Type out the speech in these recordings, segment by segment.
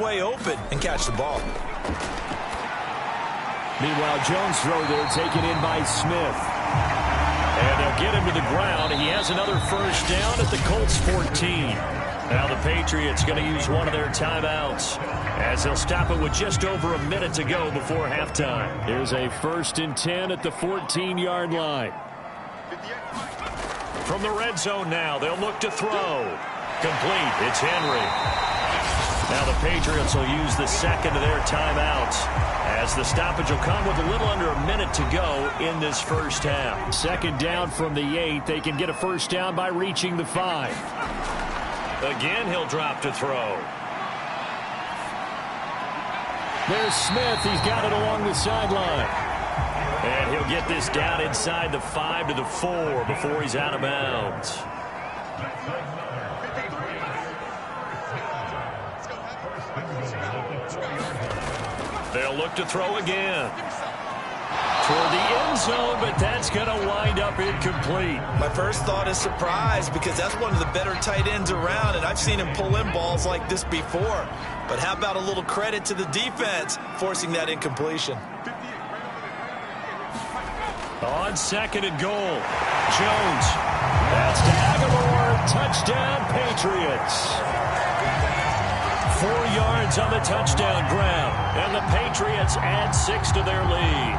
way open and catch the ball. Meanwhile, Jones' throw there taken in by Smith. And they'll get him to the ground. He has another first down at the Colts 14. Now the Patriots going to use one of their timeouts as they'll stop it with just over a minute to go before halftime. Here's a 1st and 10 at the 14-yard line. From the red zone now, they'll look to throw. Complete. It's Henry. Now the Patriots will use the second of their timeouts as the stoppage will come with a little under a minute to go in this first half. Second down from the 8. They can get a first down by reaching the 5. Again, he'll drop to throw. There's Smith. He's got it along the sideline. And he'll get this down inside the 5 to the 4 before he's out of bounds. They'll look to throw again. Toward the end zone, but that's going to wind up incomplete. My first thought is surprise because that's one of the better tight ends around, and I've seen him pull in balls like this before. But how about a little credit to the defense forcing that incompletion? On 2nd and goal, Jones. That's to Aguilar. Touchdown, Patriots. 4 yards on the touchdown grab, and the Patriots add 6 to their lead.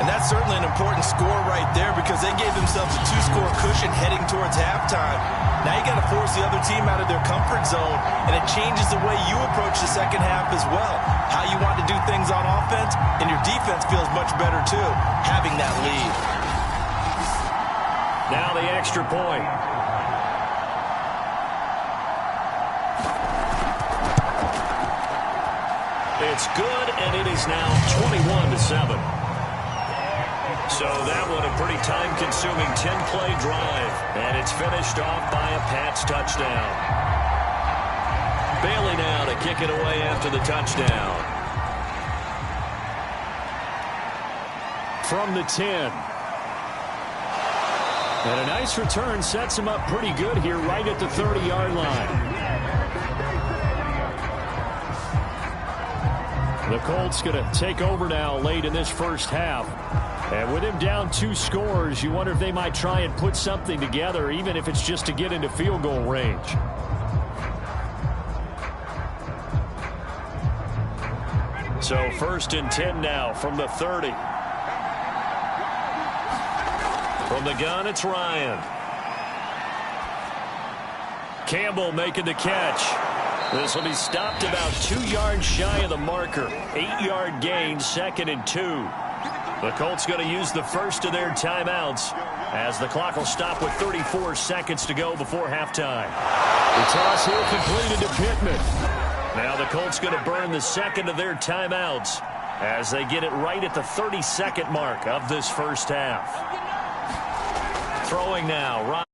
And that's certainly an important score right there because they gave themselves a 2-score cushion heading towards halftime. Now you got to force the other team out of their comfort zone, and it changes the way you approach the second half as well. How you want to do things on offense, and your defense feels much better too, having that lead. Now the extra point. It's good, and it is now 21-7. So that one a pretty time-consuming 10-play drive, and it's finished off by a Pats touchdown. Bailey now to kick it away after the touchdown. From the 10. And a nice return sets him up pretty good here right at the 30-yard line. The Colts going to take over now late in this first half. And with him down 2 scores, you wonder if they might try and put something together, even if it's just to get into field goal range. So 1st and 10 now from the 30. From the gun, it's Ryan. Campbell making the catch. This will be stopped about 2 yards shy of the marker. 8-yard gain, 2nd and 2. The Colts going to use the first of their timeouts as the clock will stop with 34 seconds to go before halftime. The toss here completed to Pittman. Now the Colts going to burn the second of their timeouts as they get it right at the 32nd mark of this first half. Throwing now, Ryan.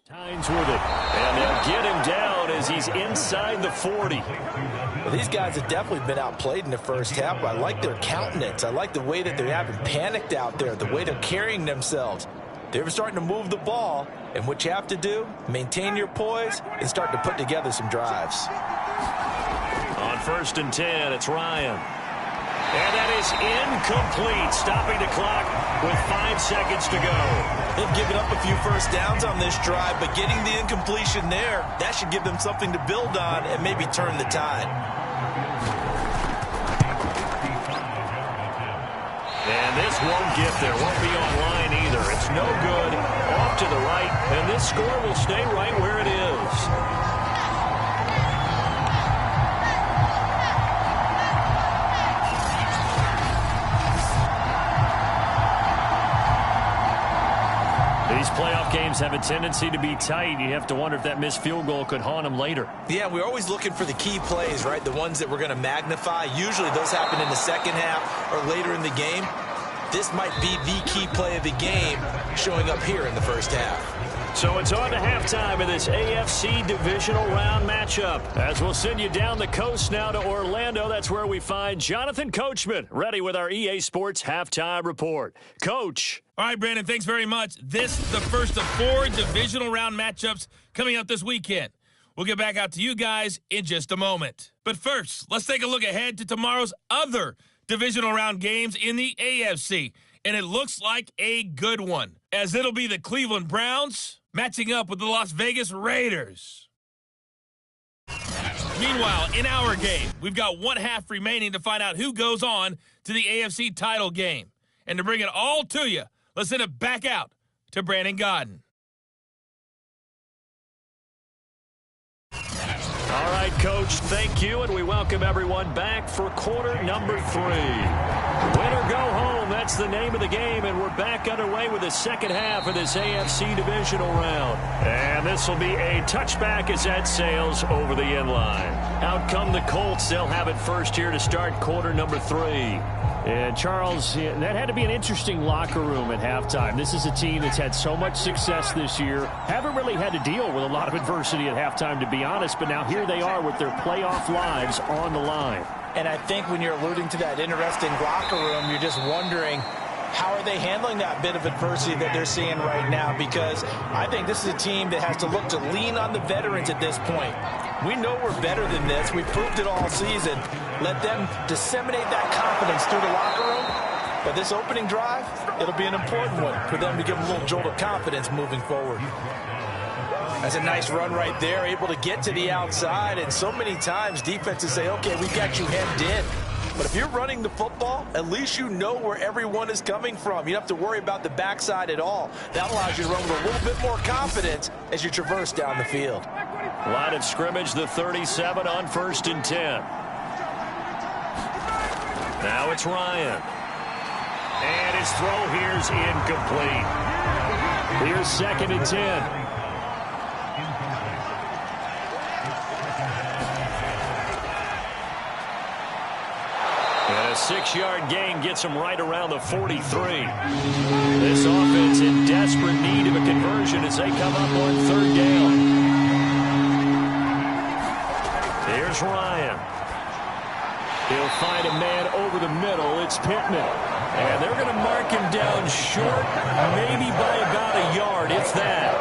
Hines with it, and they'll get him down as he's inside the 40. Well, these guys have definitely been outplayed in the first half, but I like their countenance. I like the way that they haven't panicked out there, the way they're carrying themselves. They're starting to move the ball, and what you have to do, maintain your poise and start to put together some drives. On 1st and 10, it's Ryan. And that is incomplete, stopping the clock with 5 seconds to go. They've given up a few first downs on this drive, but getting the incompletion there, that should give them something to build on and maybe turn the tide. And this won't get there, won't be online either. It's no good, off to the right, and this score will stay right where it is. These playoff games have a tendency to be tight. You have to wonder if that missed field goal could haunt them later. Yeah, we're always looking for the key plays, right? The ones that we're going to magnify. Usually those happen in the second half or later in the game. This might be the key play of the game showing up here in the first half. So it's on to halftime of this AFC Divisional round matchup. As we'll send you down the coast now to Orlando. That's where we find Jonathan Coachman, ready with our EA Sports Halftime Report. Coach. All right, Brandon, thanks very much. This is the first of 4 divisional round matchups coming up this weekend. We'll get back out to you guys in just a moment. But first, let's take a look ahead to tomorrow's other divisional round games in the AFC. And it looks like a good one, as it'll be the Cleveland Browns matching up with the Las Vegas Raiders. Meanwhile, in our game, we've got 1 half remaining to find out who goes on to the AFC title game. And to bring it all to you, let's send it back out to Brandon Godden. All right, Coach, thank you, and we welcome everyone back for quarter number 3. Win or go home, that's the name of the game, and we're back underway with the second half of this AFC Divisional round. And this will be a touchback as that sails over the end line. Out come the Colts. They'll have it first here to start quarter number 3. And, Charles, that had to be an interesting locker room at halftime. This is a team that's had so much success this year. Haven't really had to deal with a lot of adversity at halftime, to be honest, but now here they are with their playoff lives on the line. And I think when you're alluding to that interesting locker room, you're just wondering, how are they handling that bit of adversity that they're seeing right now? Because I think this is a team that has to look to lean on the veterans at this point. We know we're better than this. We've proved it all season. Let them disseminate that confidence through the locker room. But this opening drive, it'll be an important one for them to give them a little jolt of confidence moving forward. That's a nice run right there, able to get to the outside. And so many times defenses say, okay, we got you hemmed in. But if you're running the football, at least you know where everyone is coming from. You don't have to worry about the backside at all. That allows you to run with a little bit more confidence as you traverse down the field. Line of scrimmage, the 37 on 1st and 10. Now it's Ryan. And his throw here's incomplete. Here's 2nd and 10. And a 6-yard gain gets him right around the 43. This offense in desperate need of a conversion as they come up on 3rd down. Here's Ryan. He'll find a man over the middle. It's Pittman. And they're going to mark him down short, maybe by about a yard, if that.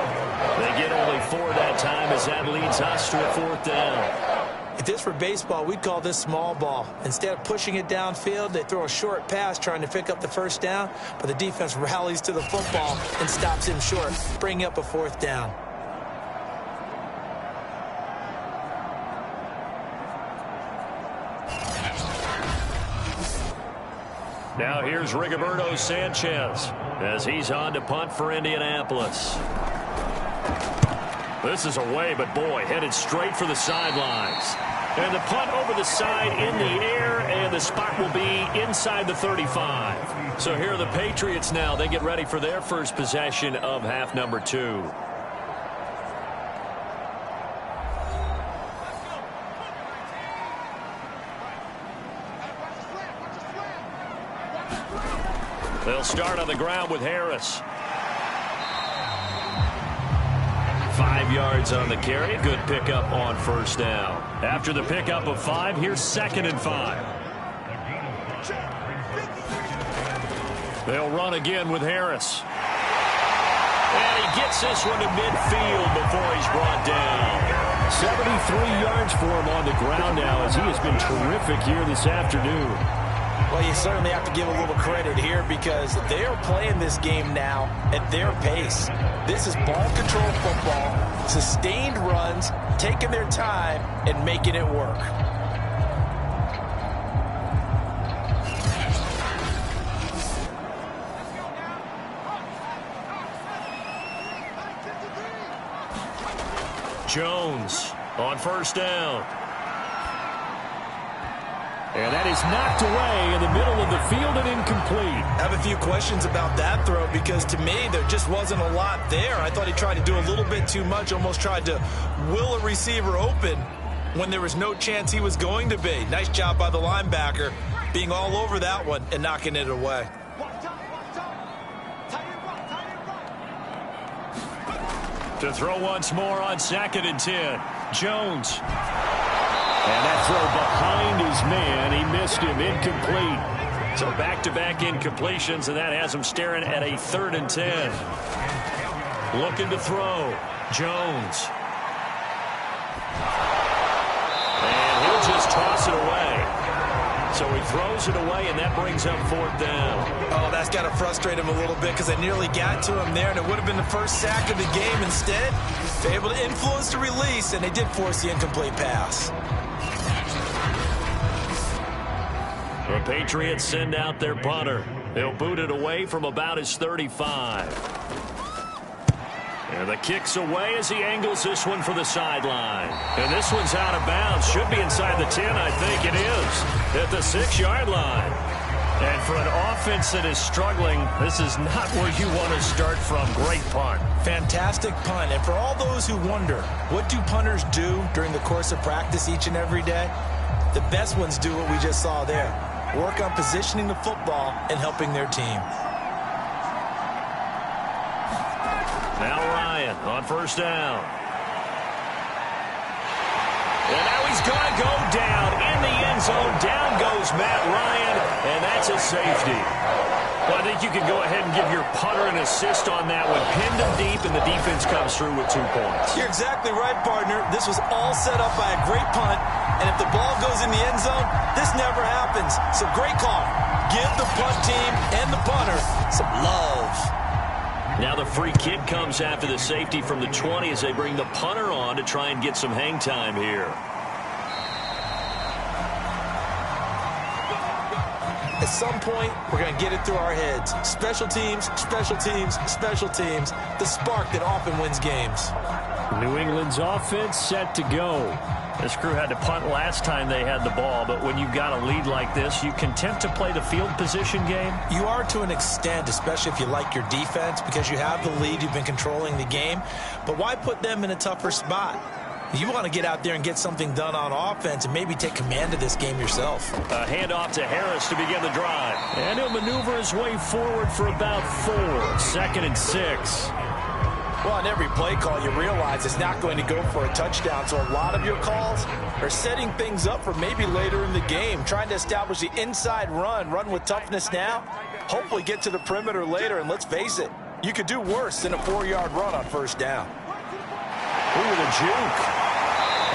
They get only 4 that time as that leads us to a 4th down. If this were baseball, we'd call this small ball. Instead of pushing it downfield, they throw a short pass trying to pick up the 1st down, but the defense rallies to the football and stops him short, bringing up a 4th down. Now here's Rigoberto Sanchez as he's on to punt for Indianapolis. This is away, but boy, headed straight for the sidelines. And the punt over the side in the air, and the spot will be inside the 35. So here are the Patriots now. They get ready for their first possession of half number 2. They'll start on the ground with Harris. 5 yards on the carry. Good pickup on 1st down. After the pickup of 5, here's 2nd and 5. They'll run again with Harris. And he gets this one to midfield before he's brought down. 73 yards for him on the ground now as he has been terrific here this afternoon. Well, you certainly have to give a little credit here because they're playing this game now at their pace. This is ball control football, sustained runs, taking their time, and making it work. Jones on 1st down. And that is knocked away in the middle of the field and incomplete. I have a few questions about that throw because to me there just wasn't a lot there. I thought he tried to do a little bit too much, almost tried to will a receiver open when there was no chance he was going to be. Nice job by the linebacker being all over that one and knocking it away. To throw once more on 2nd and 10. Jones. And that throw behind his man. He missed him. Incomplete. So back-to-back incompletions, and that has him staring at a 3rd and 10. Looking to throw. Jones. And he'll just toss it away. So he throws it away, and that brings up 4th down. Oh, that's got to frustrate him a little bit because they nearly got to him there, and it would have been the first sack of the game. Instead, they're able to influence the release, and they did force the incomplete pass. The Patriots send out their punter. They'll boot it away from about his 35. And the kick's away as he angles this one for the sideline. And this one's out of bounds. Should be inside the 10, I think it is. At the 6-yard line. And for an offense that is struggling, this is not where you want to start from. Great punt. Fantastic punt. And for all those who wonder, what do punters do during the course of practice each and every day? The best ones do what we just saw there. Work on positioning the football and helping their team. Now Ryan on 1st down. And now he's going to go down in the end zone. Down goes Matt Ryan, and that's a safety. Well, I think you can go ahead and give your punter an assist on that one. Pinned him deep, and the defense comes through with 2 points. You're exactly right, partner. This was all set up by a great punt, and if the ball goes in the end zone, this never happens. So great call. Give the punt team and the punter some love. Now the free kick comes after the safety from the 20 as they bring the punter on to try and get some hang time here. At some point, we're going to get it through our heads. Special teams, special teams, special teams. The spark that often wins games. New England's offense set to go. This crew had to punt last time they had the ball, but when you've got a lead like this, you content to play the field position game? You are to an extent, especially if you like your defense, because you have the lead, you've been controlling the game. But why put them in a tougher spot? You want to get out there and get something done on offense and maybe take command of this game yourself. A handoff to Harris to begin the drive. And he'll maneuver his way forward for about 4. 2nd and 6. Well, on every play call, you realize it's not going to go for a touchdown. So a lot of your calls are setting things up for maybe later in the game, trying to establish the inside run with toughness now, hopefully get to the perimeter later. And let's face it, you could do worse than a 4-yard run on 1st down. Ooh, the juke.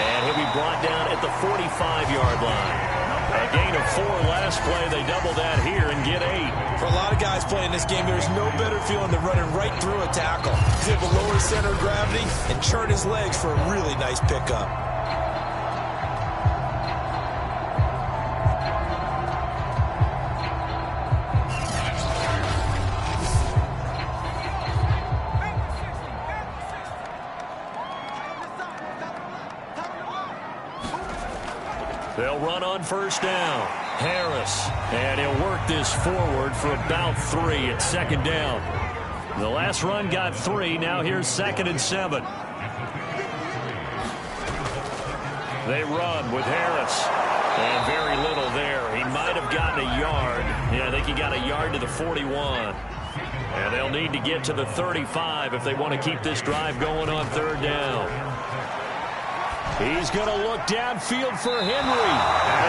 And he'll be brought down at the 45-yard line. A gain of 4 last play. They double that here and get 8. For a lot of guys playing this game, there's no better feeling than running right through a tackle. He's able to lower his center of gravity and churn his legs for a really nice pickup. They'll run on 1st down. Harris. And he'll work this forward for about 3 at 2nd down. The last run got 3. Now here's 2nd and 7. They run with Harris. And very little there. He might have gotten a yard. Yeah, I think he got a yard to the 41. And they'll need to get to the 35 if they want to keep this drive going on 3rd down. He's going to look downfield for Henry.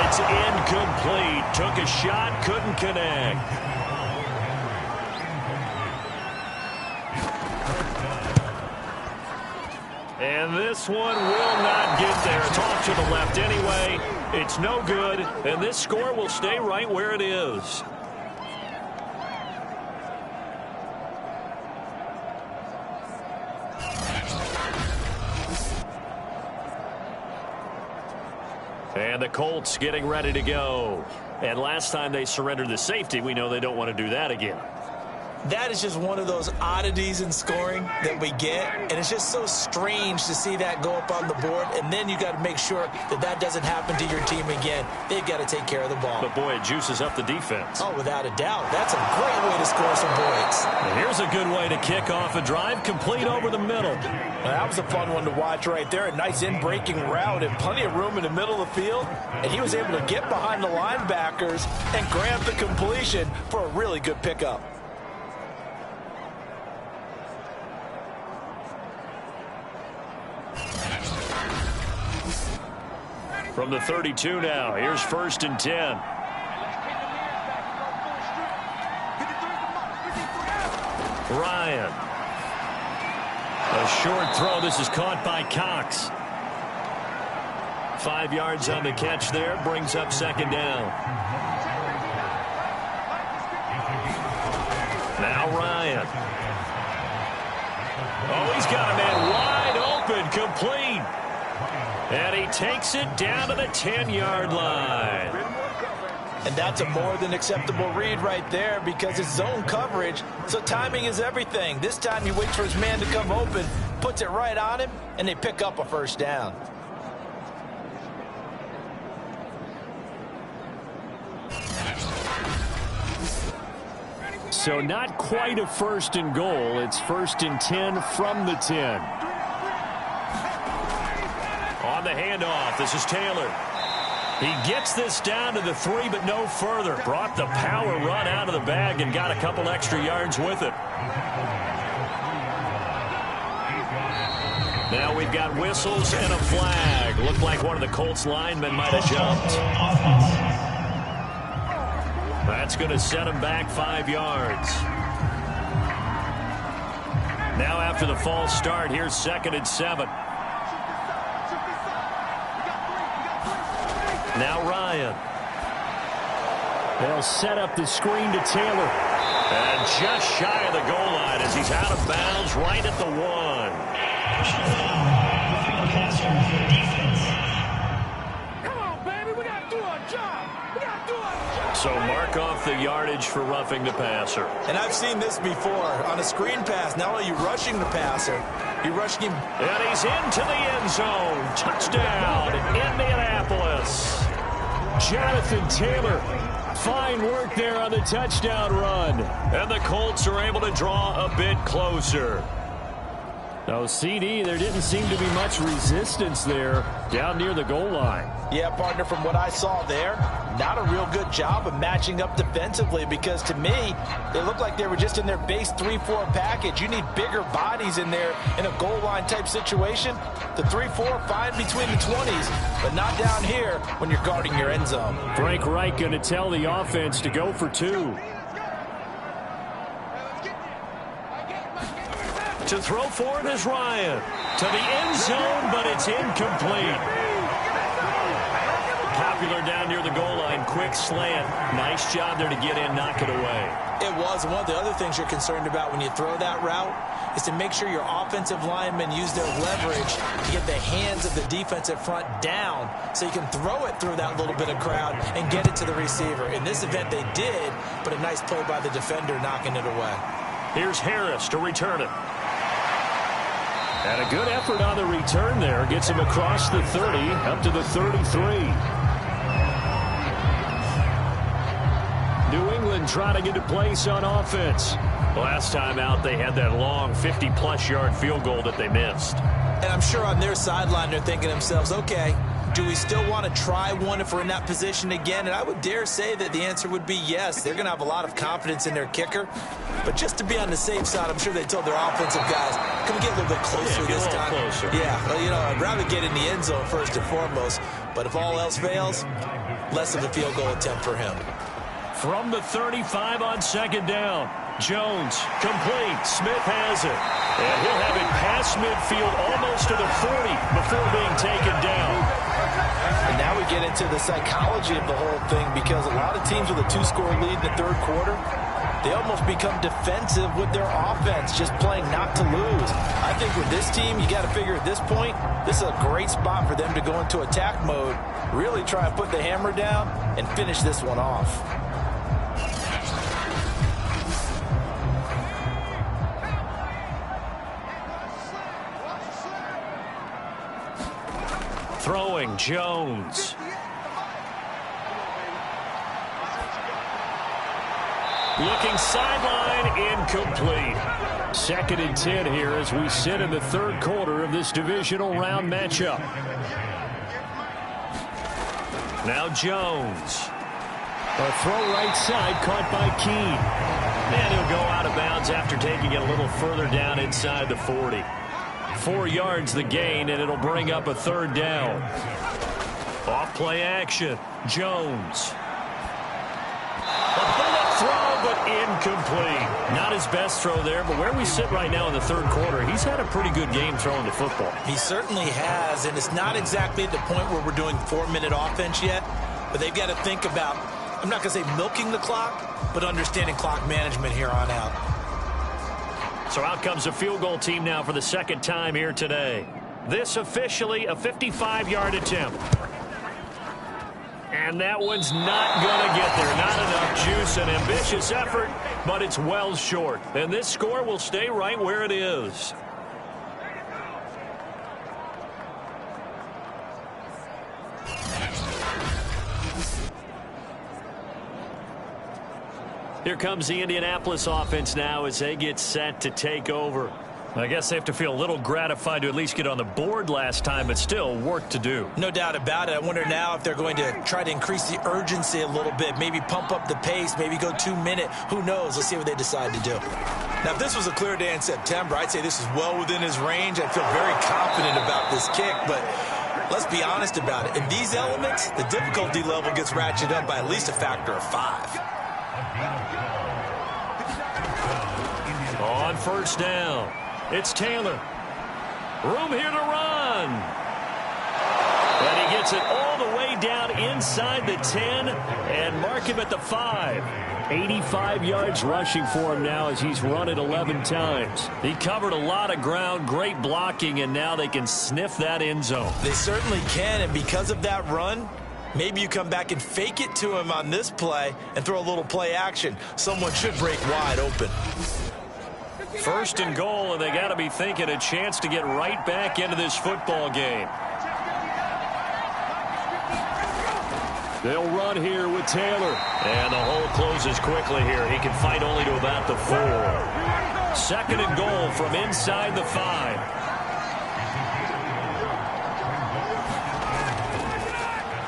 It's incomplete. Took a shot, couldn't connect. And this one will not get there. It's off to the left anyway. It's no good, and this score will stay right where it is. And the Colts getting ready to go. And last time they surrendered the safety, we know they don't want to do that again. That is just one of those oddities in scoring that we get, and it's just so strange to see that go up on the board, and then you got to make sure that that doesn't happen to your team again. They've got to take care of the ball. But, boy, it juices up the defense. Oh, without a doubt. That's a great way to score some points. And here's a good way to kick off a drive, complete over the middle. Well, that was a fun one to watch right there. A nice in-breaking route and plenty of room in the middle of the field, and he was able to get behind the linebackers and grab the completion for a really good pickup. From the 32 now, here's 1st and 10. Ryan. A short throw. This is caught by Cox. 5 yards on the catch there. Brings up 2nd down. Now Ryan. Oh, he's got a man wide open. Complete. And he takes it down to the 10-yard line. And that's a more than acceptable read right there because it's zone coverage, so timing is everything. This time he waits for his man to come open, puts it right on him, and they pick up a 1st down. So not quite a 1st and goal. It's 1st and 10 from the 10. On the handoff, this is Taylor. He gets this down to the 3, but no further. Brought the power run out of the bag and got a couple extra yards with it. Now we've got whistles and a flag. Looked like one of the Colts linemen might have jumped. That's going to set him back 5 yards. Now after the false start, here's 2nd and 7. Now Ryan. They'll set up the screen to Taylor. And just shy of the goal line as he's out of bounds right at the 1. Come on, baby. We got to do our job. We got to do our job. So mark off the yardage for roughing the passer. And I've seen this before. On a screen pass, not only are you rushing the passer, you're rushing him. And he's into the end zone. Touchdown, Indianapolis. Jonathan Taylor. Fine work there on the touchdown run. And the Colts are able to draw a bit closer. No, CD, there didn't seem to be much resistance there down near the goal line. Yeah, partner, from what I saw there, not a real good job of matching up defensively because to me, they looked like they were just in their base 3-4 package. You need bigger bodies in there in a goal line type situation. The 3-4, fine between the 20s, but not down here when you're guarding your end zone. Frank Reich going to tell the offense to go for 2. To throw for it is Ryan. To the end zone, but it's incomplete. Popular down near the goal line. Quick slant. Nice job there to get in, knock it away. It was. One of the other things you're concerned about when you throw that route is to make sure your offensive linemen use their leverage to get the hands of the defensive front down so you can throw it through that little bit of crowd and get it to the receiver. In this event, they did, but a nice play by the defender knocking it away. Here's Harris to return it. And a good effort on the return there. Gets him across the 30, up to the 33. New England trying to get a place on offense. Last time out, they had that long 50-plus yard field goal that they missed. And I'm sure on their sideline, they're thinking to themselves, okay, do we still want to try one if we're in that position again? And I would dare say that the answer would be yes. They're going to have a lot of confidence in their kicker. But just to be on the safe side, I'm sure they told their offensive guys, can we get a little bit closer this time? Closer. Yeah, well, you know, I'd rather get in the end zone first and foremost. But if all else fails, less of a field goal attempt for him. From the 35 on 2nd down. Jones, complete. Smith has it. And he'll have it past midfield almost to the 40 before being taken down. And now we get into the psychology of the whole thing because a lot of teams with a 2-score lead in the third quarter, they almost become defensive with their offense, just playing not to lose. I think with this team, you got to figure at this point, this is a great spot for them to go into attack mode, really try and put the hammer down and finish this one off. Throwing Jones. Looking sideline, incomplete. 2nd and 10 here as we sit in the third quarter of this divisional round matchup. Now Jones. A throw right side caught by Keene. And he'll go out of bounds after taking it a little further down inside the 40. 4 yards the gain, and it'll bring up a 3rd down. Off play action. Jones. A bullet throw, but incomplete. Not his best throw there, but where we sit right now in the third quarter, he's had a pretty good game throwing the football. He certainly has, and it's not exactly at the point where we're doing 4-minute offense yet, but they've got to think about, I'm not going to say milking the clock, but understanding clock management here on out. So out comes a field goal team now for the second time here today. This officially a 55-yard attempt. And that one's not going to get there. Not enough juice, an ambitious effort, but it's well short. And this score will stay right where it is. Here comes the Indianapolis offense now as they get set to take over. I guess they have to feel a little gratified to at least get on the board last time, but still work to do. No doubt about it. I wonder now if they're going to try to increase the urgency a little bit, maybe pump up the pace, maybe go 2-minute. Who knows? Let's see what they decide to do. Now, if this was a clear day in September, I'd say this is well within his range. I'd feel very confident about this kick, but let's be honest about it. In these elements, the difficulty level gets ratcheted up by at least a factor of 5. On first down, it's Taylor. Room here to run. And he gets it all the way down inside the 10 and mark him at the 5. 85 yards rushing for him now as he's run it 11 times. He covered a lot of ground, great blocking, and now they can sniff that end zone. They certainly can, and because of that run, maybe you come back and fake it to him on this play and throw a little play action. Someone should break wide open. First and goal, and they got to be thinking a chance to get right back into this football game. They'll run here with Taylor. And the hole closes quickly here. He can fight only to about the 4. Second and goal from inside the 5.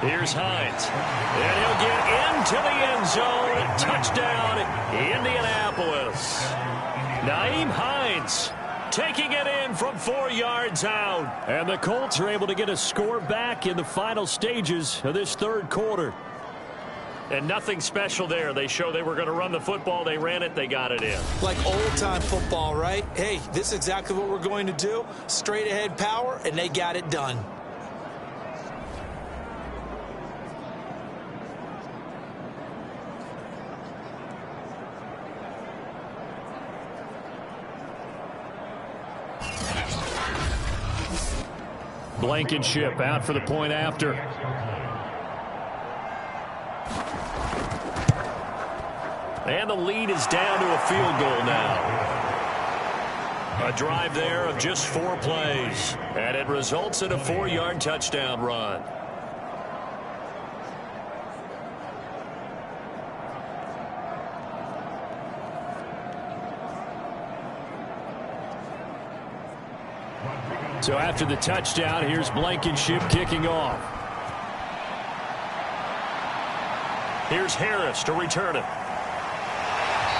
Here's Hines. And he'll get into the end zone. Touchdown, Indianapolis. Nyheim Hines taking it in from 4 yards out. And the Colts are able to get a score back in the final stages of this third quarter. And nothing special there. They show they were going to run the football. They ran it. They got it in. Like old-time football, right? Hey, this is exactly what we're going to do. Straight-ahead power, and they got it done. Blankenship out for the point after. And the lead is down to a field goal now. A drive there of just 4 plays. And it results in a 4-yard touchdown run. So after the touchdown, here's Blankenship kicking off. Here's Harris to return it.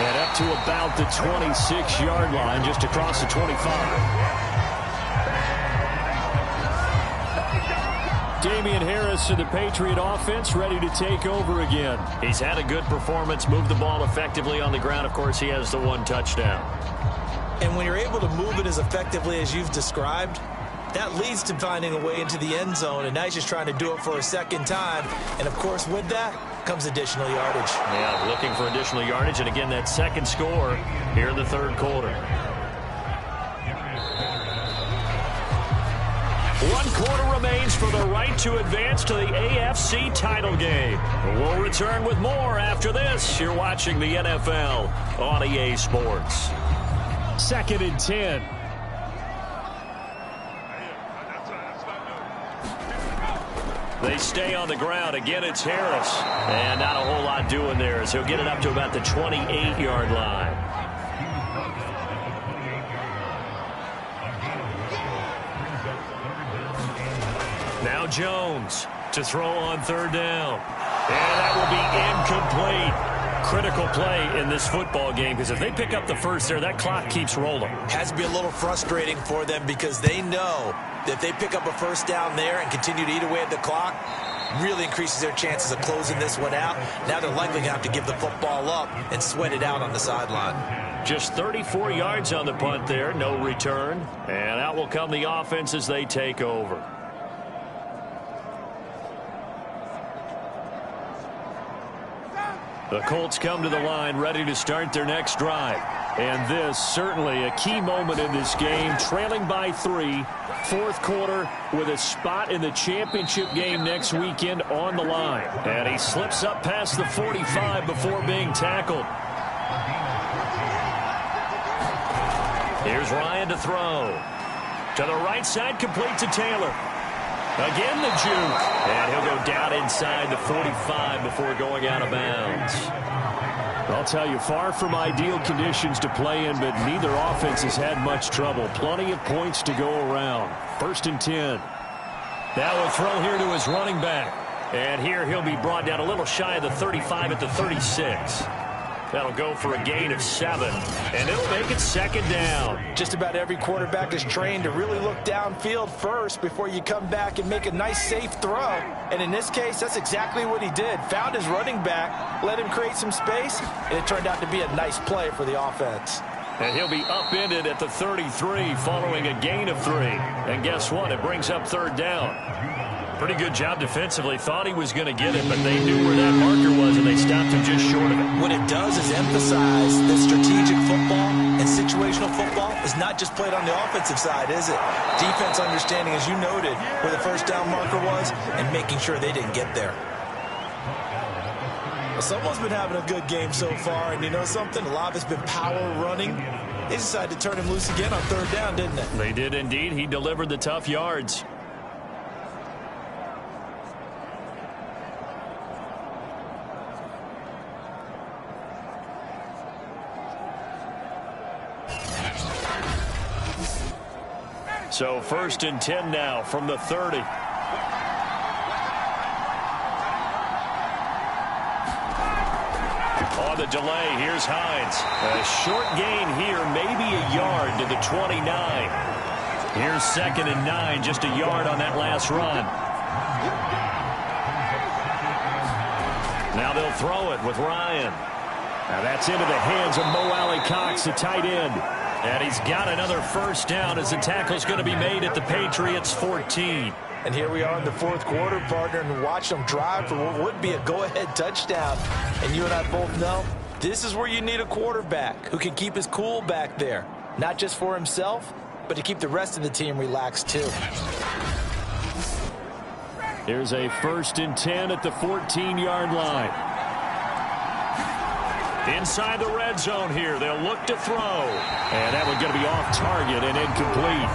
And up to about the 26-yard line, just across the 25. Damian Harris and the Patriot offense ready to take over again. He's had a good performance, moved the ball effectively on the ground. Of course, he has the 1 touchdown. And when you're able to move it as effectively as you've described, that leads to finding a way into the end zone, and now he's just trying to do it for a second time. And, of course, with that comes additional yardage. Yeah, looking for additional yardage, and again, that second score here in the third quarter. 1 quarter remains for the right to advance to the AFC title game. We'll return with more after this. You're watching the NFL on EA Sports. 2nd and 10. They stay on the ground. Again, it's Harris. And not a whole lot doing there as he'll get it up to about the 28-yard line. Now Jones to throw on 3rd down. And that will be incomplete. Critical play in this football game because if they pick up the first there, that clock keeps rolling. Has to be a little frustrating for them because they know that if they pick up a first down there and continue to eat away at the clock, really increases their chances of closing this one out. Now they're likely going to have to give the football up and sweat it out on the sideline. Just 34 yards on the punt there, no return. And out will come the offense as they take over. The Colts come to the line ready to start their next drive. And this certainly a key moment in this game, trailing by 3, fourth quarter with a spot in the championship game next weekend on the line. And he slips up past the 45 before being tackled. Here's Ryan to throw. To the right side, complete to Taylor. Again the juke. And he'll go down inside the 45 before going out of bounds. I'll tell you, far from ideal conditions to play in, but neither offense has had much trouble. Plenty of points to go around. 1st and 10. Now a throw here to his running back. And here he'll be brought down a little shy of the 35 at the 36. That'll go for a gain of 7, and it'll make it 2nd down. Just about every quarterback is trained to really look downfield first before you come back and make a nice, safe throw. And in this case, that's exactly what he did. Found his running back, let him create some space, and it turned out to be a nice play for the offense. And he'll be upended at the 33 following a gain of 3. And guess what? It brings up 3rd down. Pretty good job defensively. Thought he was going to get it, but they knew where that marker was, and they stopped him just short of it. What it does is emphasize that strategic football and situational football is not just played on the offensive side, is it? Defense understanding, as you noted, where the first down marker was and making sure they didn't get there. Well, someone's been having a good game so far, and you know something? A lot of it's been power running. They decided to turn him loose again on 3rd down, didn't they? They did indeed. He delivered the tough yards. So 1st and 10 now from the 30. On the delay, here's Hines. A short gain here, maybe a yard to the 29. Here's 2nd and 9, just a yard on that last run. Now they'll throw it with Ryan. Now that's into the hands of Mo Alley-Cox, the tight end. And he's got another 1st down as the tackle's going to be made at the Patriots 14. And here we are in the 4th quarter, partner, and watch them drive for what would be a go-ahead touchdown. And you and I both know this is where you need a quarterback who can keep his cool back there. Not just for himself, but to keep the rest of the team relaxed too. Here's a 1st and 10 at the 14-yard line. Inside the red zone here, they'll look to throw. And that one's going to be off target and incomplete.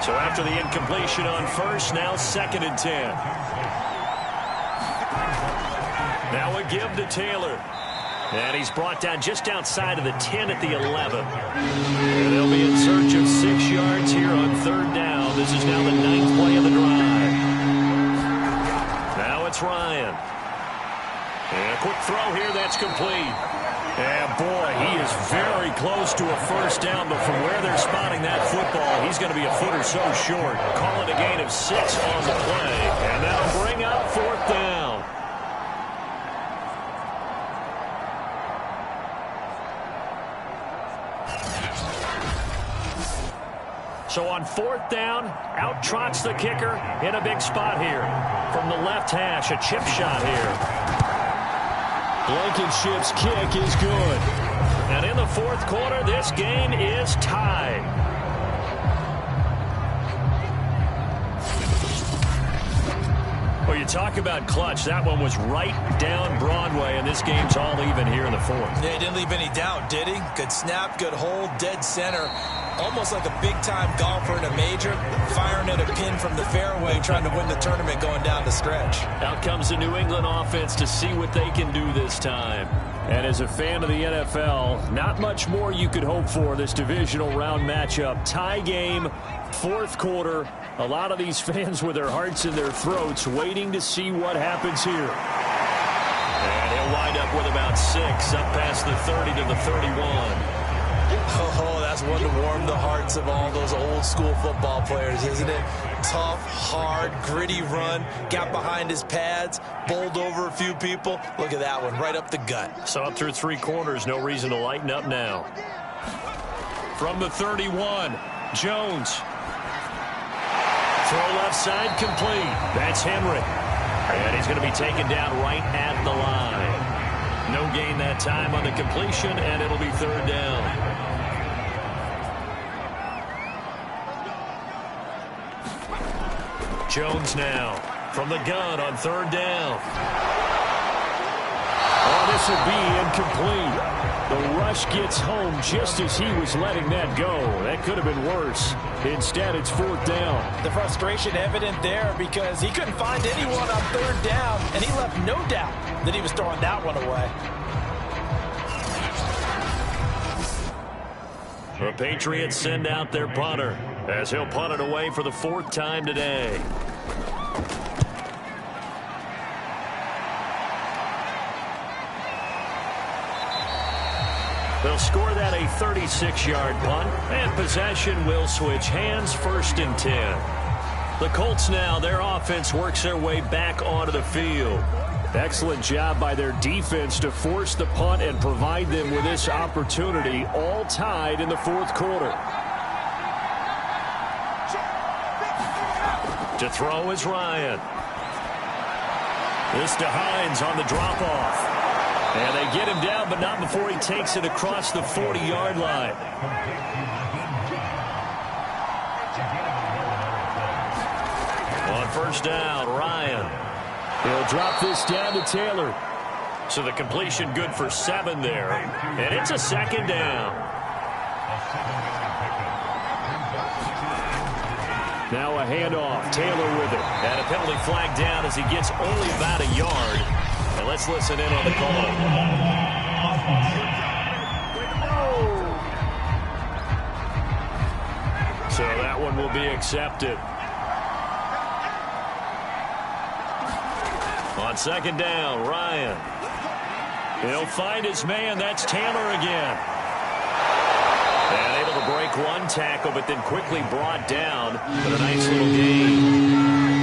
So after the incompletion on 1st, now 2nd and 10. Now a give to Taylor. And he's brought down just outside of the 10 at the 11. And they'll be in search of 6 yards here on 3rd down. This is now the 9th play of the drive. Now it's Ryan. And a quick throw here, that's complete. And boy, he is very close to a 1st down, but from where they're spotting that football, he's going to be a foot or so short. Call it a gain of 6 on the play, and that'll bring up 4th down. So on 4th down, out trots the kicker in a big spot here. From the left hash, a chip shot here. Blankenship's kick is good. And in the 4th quarter, this game is tied. Well, you talk about clutch. That one was right down Broadway, and this game's all even here in the 4th. Yeah, he didn't leave any doubt, did he? Good snap, good hold, dead center. Almost like a big-time golfer in a major, firing at a pin from the fairway, trying to win the tournament going down the stretch. Out comes the New England offense to see what they can do this time. And as a fan of the NFL, not much more you could hope for this divisional round matchup. Tie game, 4th quarter. A lot of these fans with their hearts in their throats waiting to see what happens here. And he'll wind up with about 6 up past the 30 to the 31. Oh, that's one to warm the hearts of all those old school football players, isn't it? Tough, hard, gritty run, got behind his pads, bowled over a few people. Look at that one, right up the gut. So up through 3 quarters, no reason to lighten up now. From the 31, Jones. Throw left side complete. That's Henry. And he's going to be taken down right at the line. No gain that time on the completion, and it'll be 3rd down. Jones now from the gun on 3rd down. Oh, this will be incomplete. The rush gets home just as he was letting that go. That could have been worse. Instead, it's 4th down. The frustration evident there because he couldn't find anyone on 3rd down, and he left no doubt that he was throwing that one away. The Patriots send out their punter as he'll punt it away for the 4th time today. They'll score that a 36-yard punt, and possession will switch hands, 1st and 10. The Colts now, their offense works their way back onto the field. Excellent job by their defense to force the punt and provide them with this opportunity, all tied in the 4th quarter. To throw is Ryan. This to Hines on the drop-off. And they get him down, but not before he takes it across the 40-yard line. On 1st down, Ryan. He'll drop this down to Taylor. So the completion good for 7 there. And it's a 2nd down. Now a handoff. Taylor with it. And a penalty flag down as he gets only about a yard. And let's listen in on the call. So that one will be accepted. On 2nd down, Ryan. He'll find his man. That's Taylor again. And able to break one tackle, but then quickly brought down. But a nice little gain.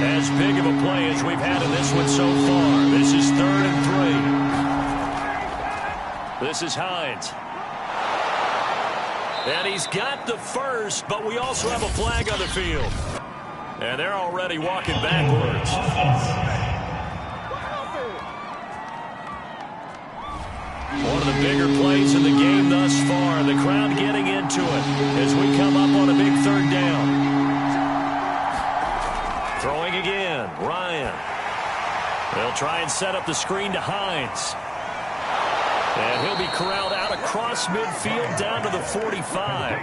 As big of a play as we've had in this one so far. This is 3rd and 3. This is Hines. And he's got the first, but we also have a flag on the field. And they're already walking backwards. One of the bigger plays in the game thus far. The crowd getting into it as we come up on a big 3rd down. Throwing again, Ryan. They'll try and set up the screen to Hines. And he'll be corralled out across midfield down to the 45.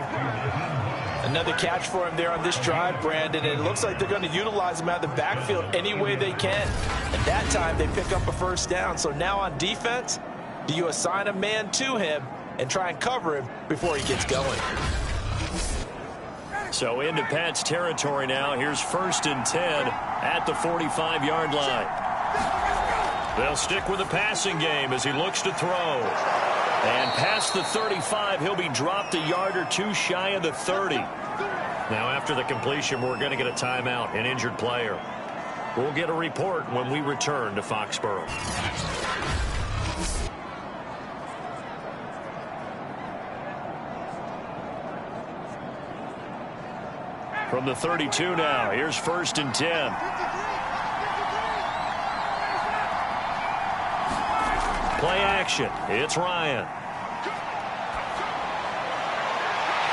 Another catch for him there on this drive, Brandon. And it looks like they're going to utilize him out of the backfield any way they can. And that time they pick up a 1st down. So now on defense, do you assign a man to him and try and cover him before he gets going? So into Pat's territory now. Here's 1st and 10 at the 45-yard line. They'll stick with the passing game as he looks to throw. And past the 35, he'll be dropped a yard or 2 shy of the 30. Now after the completion, we're going to get a timeout, an injured player. We'll get a report when we return to Foxborough. From the 32 now, here's 1st and 10. Play action. It's Ryan.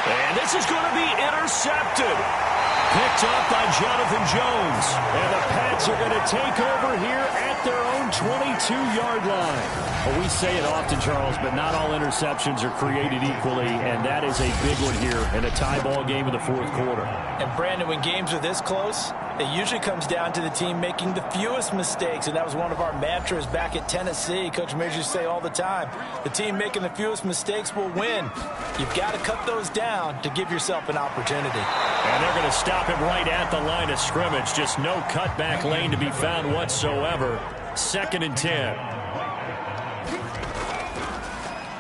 And this is going to be intercepted. Picked up by Jonathan Jones. And the Pats are going to take over here at their own 22-yard line. Well, we say it often, Charles, but not all interceptions are created equally, and that is a big one here in a tie ball game in the 4th quarter. And, Brandon, when games are this close, it usually comes down to the team making the fewest mistakes, and that was one of our mantras back at Tennessee. Coach Mears used to say all the time, the team making the fewest mistakes will win. You've got to cut those down to give yourself an opportunity. And they're going to stop him right at the line of scrimmage. Just no cutback lane to be found whatsoever. 2nd and 10.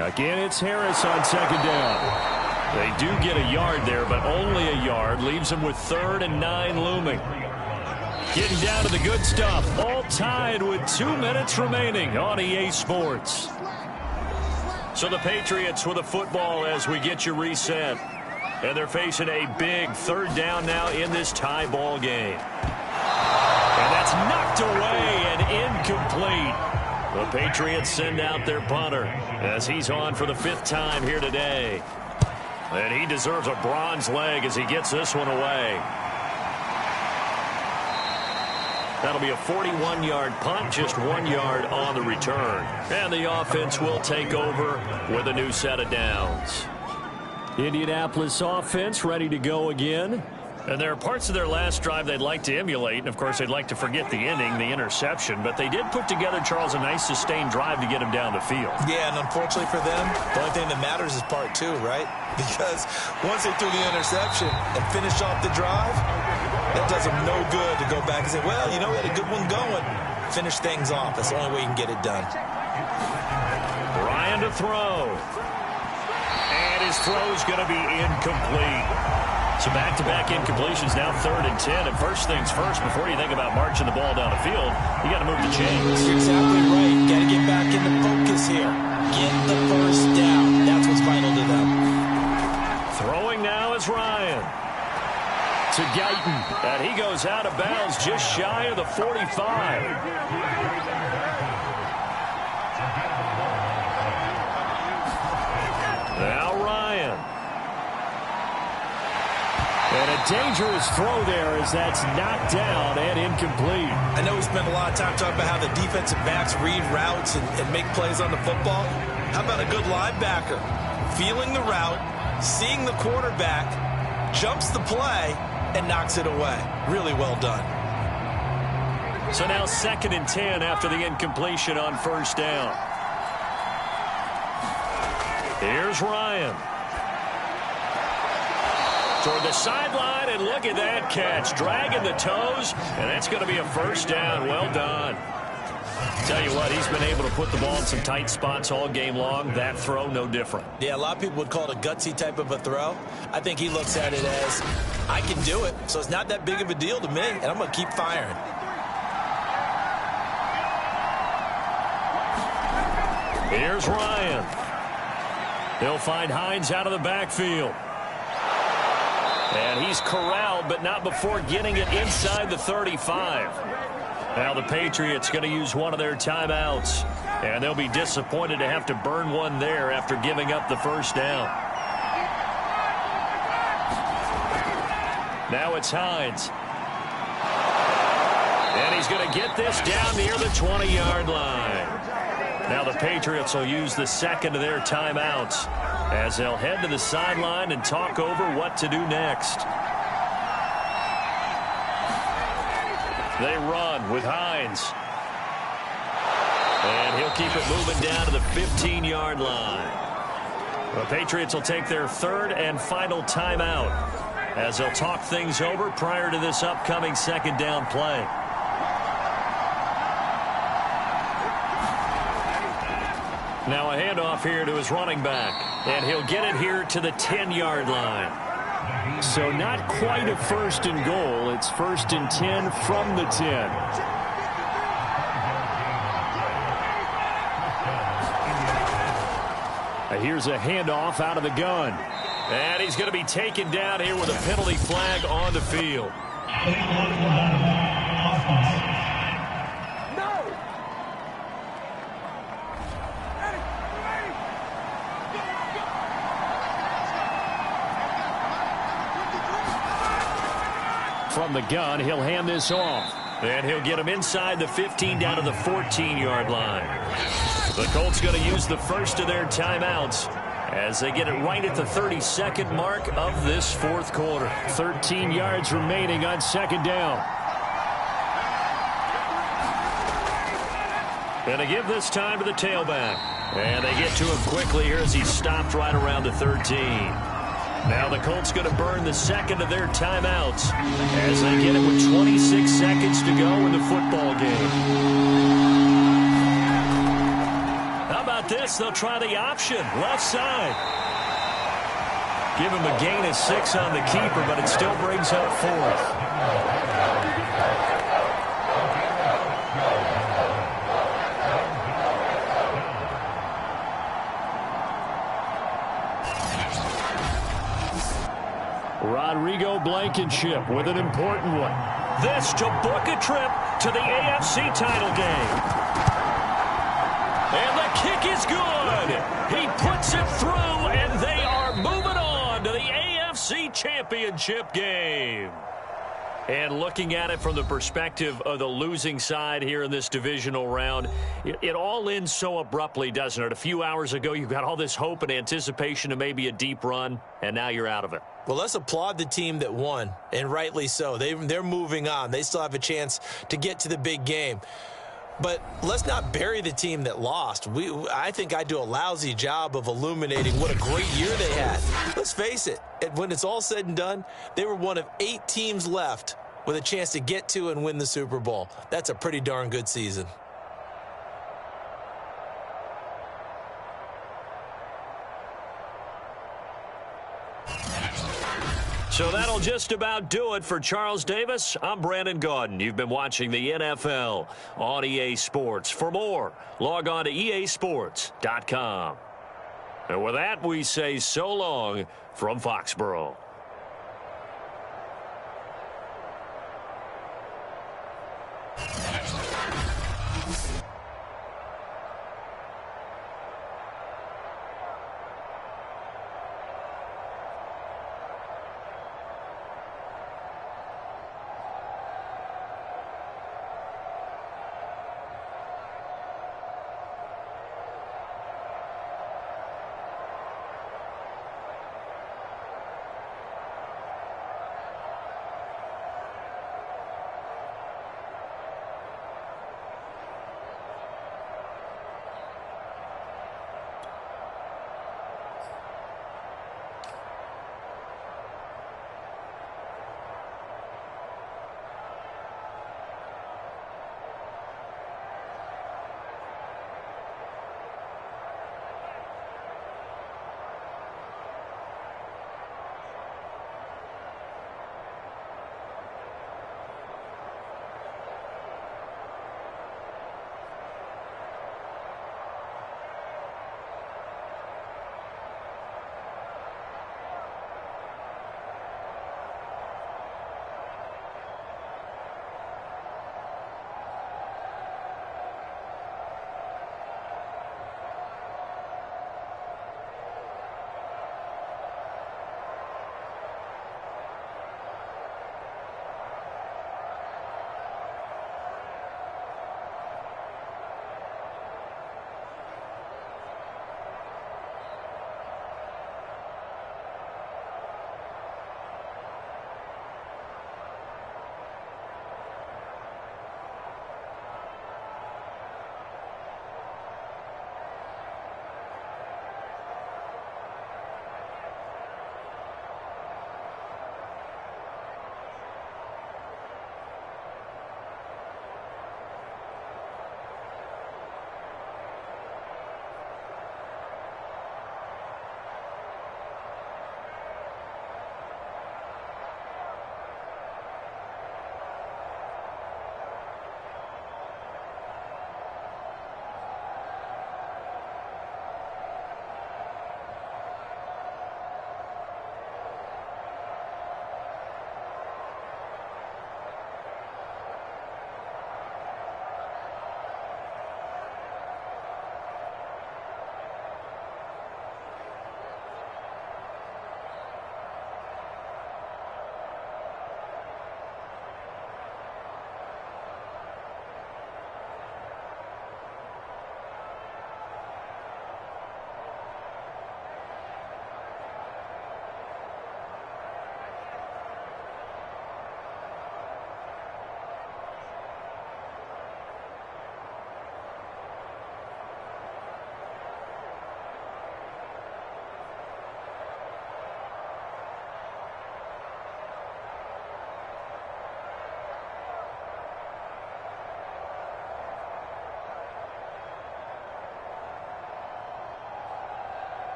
Again, it's Harris on 2nd down. They do get a yard there, but only a yard. Leaves them with 3rd and 9 looming. Getting down to the good stuff. All tied with 2 minutes remaining on EA Sports. So the Patriots with a football as we get you reset. And they're facing a big 3rd down now in this tie ball game. And that's knocked away and incomplete. The Patriots send out their punter as he's on for the 5th time here today. And he deserves a bronze leg as he gets this one away. That'll be a 41-yard punt, just 1 yard on the return. And the offense will take over with a new set of downs. Indianapolis offense ready to go again. And there are parts of their last drive they'd like to emulate. And, of course, they'd like to forget the ending, the interception. But they did put together, Charles, a nice sustained drive to get him down the field. Yeah, and unfortunately for them, the only thing that matters is part 2, right? Because once they threw the interception and finished off the drive, that does them no good to go back and say, well, you know, we had a good one going. Finish things off. That's the only way you can get it done. Ryan to throw. And his throw's going to be incomplete. So back-to-back incompletions, now 3rd and 10. And first things first, before you think about marching the ball down the field, you got to move the chains. You're exactly right. Got to get back into focus here. Get the first down. That's what's vital to them. Throwing now is Ryan. To Guyton. And he goes out of bounds just shy of the 45. Now Ryan. And a dangerous throw there as that's knocked down and incomplete. I know we spent a lot of time talking about how the defensive backs read routes and make plays on the football. How about a good linebacker? Feeling the route, seeing the quarterback, jumps the play, and knocks it away. Really well done. So now 2nd and 10 after the incompletion on 1st down. Here's Ryan. Toward the sideline, and look at that catch. Dragging the toes, and that's going to be a 1st down. Well done. Tell you what, he's been able to put the ball in some tight spots all game long. That throw, no different. Yeah, a lot of people would call it a gutsy type of a throw. I think he looks at it as, I can do it, so it's not that big of a deal to me, and I'm going to keep firing. Here's Ryan. He'll find Hines out of the backfield. And he's corralled, but not before getting it inside the 35. Now the Patriots going to use one of their timeouts. And they'll be disappointed to have to burn one there after giving up the 1st down. Now it's Hines. And he's going to get this down near the 20-yard line. Now the Patriots will use the 2nd of their timeouts as they'll head to the sideline and talk over what to do next. They run with Hines. And he'll keep it moving down to the 15-yard line. The Patriots will take their 3rd and final timeout as they'll talk things over prior to this upcoming 2nd down play. Now a handoff here to his running back. And he'll get it here to the 10-yard line. So not quite a 1st and goal. It's 1st and 10 from the 10. Here's a handoff out of the gun. And he's going to be taken down here with a penalty flag on the field. From the gun, he'll hand this off. And he'll get him inside the 15 down to the 14-yard line. The Colts going to use the 1st of their timeouts as they get it right at the 32nd mark of this 4th quarter. 13 yards remaining on 2nd down. And they give this time to the tailback. And they get to him quickly here as he stopped right around the 13. Now the Colts going to burn the 2nd of their timeouts as they get it with 26 seconds to go in the football game. How about this? They'll try the option left side. Give him a gain of 6 on the keeper, but it still brings up 4th. Rodrigo Blankenship with an important one. This to book a trip to the AFC title game. And the kick is good. He puts it through, and they are moving on to the AFC Championship game. And looking at it from the perspective of the losing side here in this divisional round, it all ends so abruptly, doesn't it? A few hours ago, you got all this hope and anticipation of maybe a deep run, and now you're out of it. Well, let's applaud the team that won, and rightly so. They're moving on. They still have a chance to get to the big game. But let's not bury the team that lost. I think I do a lousy job of illuminating what a great year they had. Let's face it, when it's all said and done, they were one of 8 teams left with a chance to get to and win the Super Bowl. That's a pretty darn good season. So that'll just about do it for Charles Davis. I'm Brandon Gaudin. You've been watching the NFL on EA Sports. For more, log on to easports.com. And with that, we say so long from Foxborough.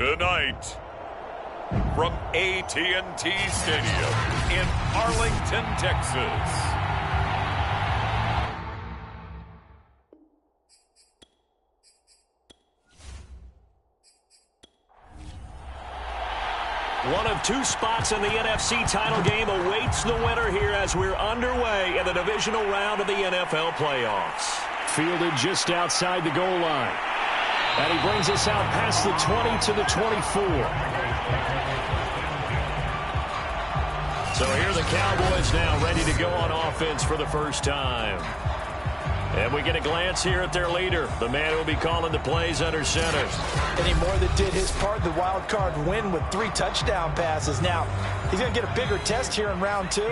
Tonight, from AT&T Stadium in Arlington, Texas. One of two spots in the NFC title game awaits the winner here as we're underway in the divisional round of the NFL playoffs. Fielded just outside the goal line. And he brings us out past the 20 to the 24. So here are the Cowboys now ready to go on offense for the first time. And we get a glance here at their leader, the man who will be calling the plays under center. And he more than did his part, the wild card win with 3 touchdown passes. Now, he's going to get a bigger test here in round 2,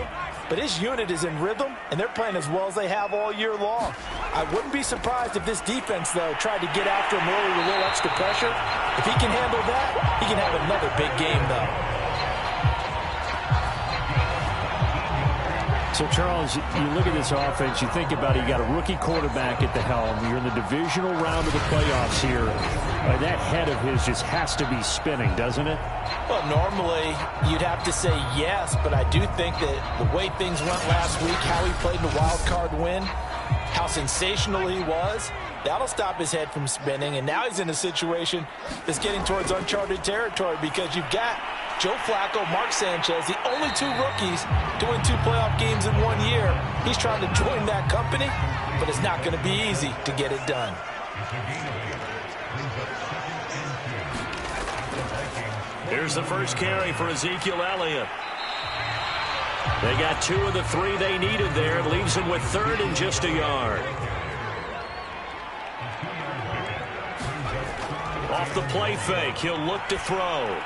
but his unit is in rhythm, and they're playing as well as they have all year long. I wouldn't be surprised if this defense, though, tried to get after him early with a little extra pressure. If he can handle that, he can have another big game, though. So, Charles, you look at this offense, you think about it, you got a rookie quarterback at the helm. You're in the divisional round of the playoffs here. That head of his just has to be spinning, doesn't it? Well, normally you'd have to say yes, but I do think that the way things went last week, how he played in the wild card win, how sensational he was, that'll stop his head from spinning. And now he's in a situation that's getting towards uncharted territory because you've got Joe Flacco, Mark Sanchez, the only 2 rookies doing 2 playoff games in 1 year. He's trying to join that company, but it's not going to be easy to get it done. Here's the first carry for Ezekiel Elliott. They got 2 of the 3 they needed there. It leaves them with 3rd and just a yard. Off the play fake, he'll look to throw.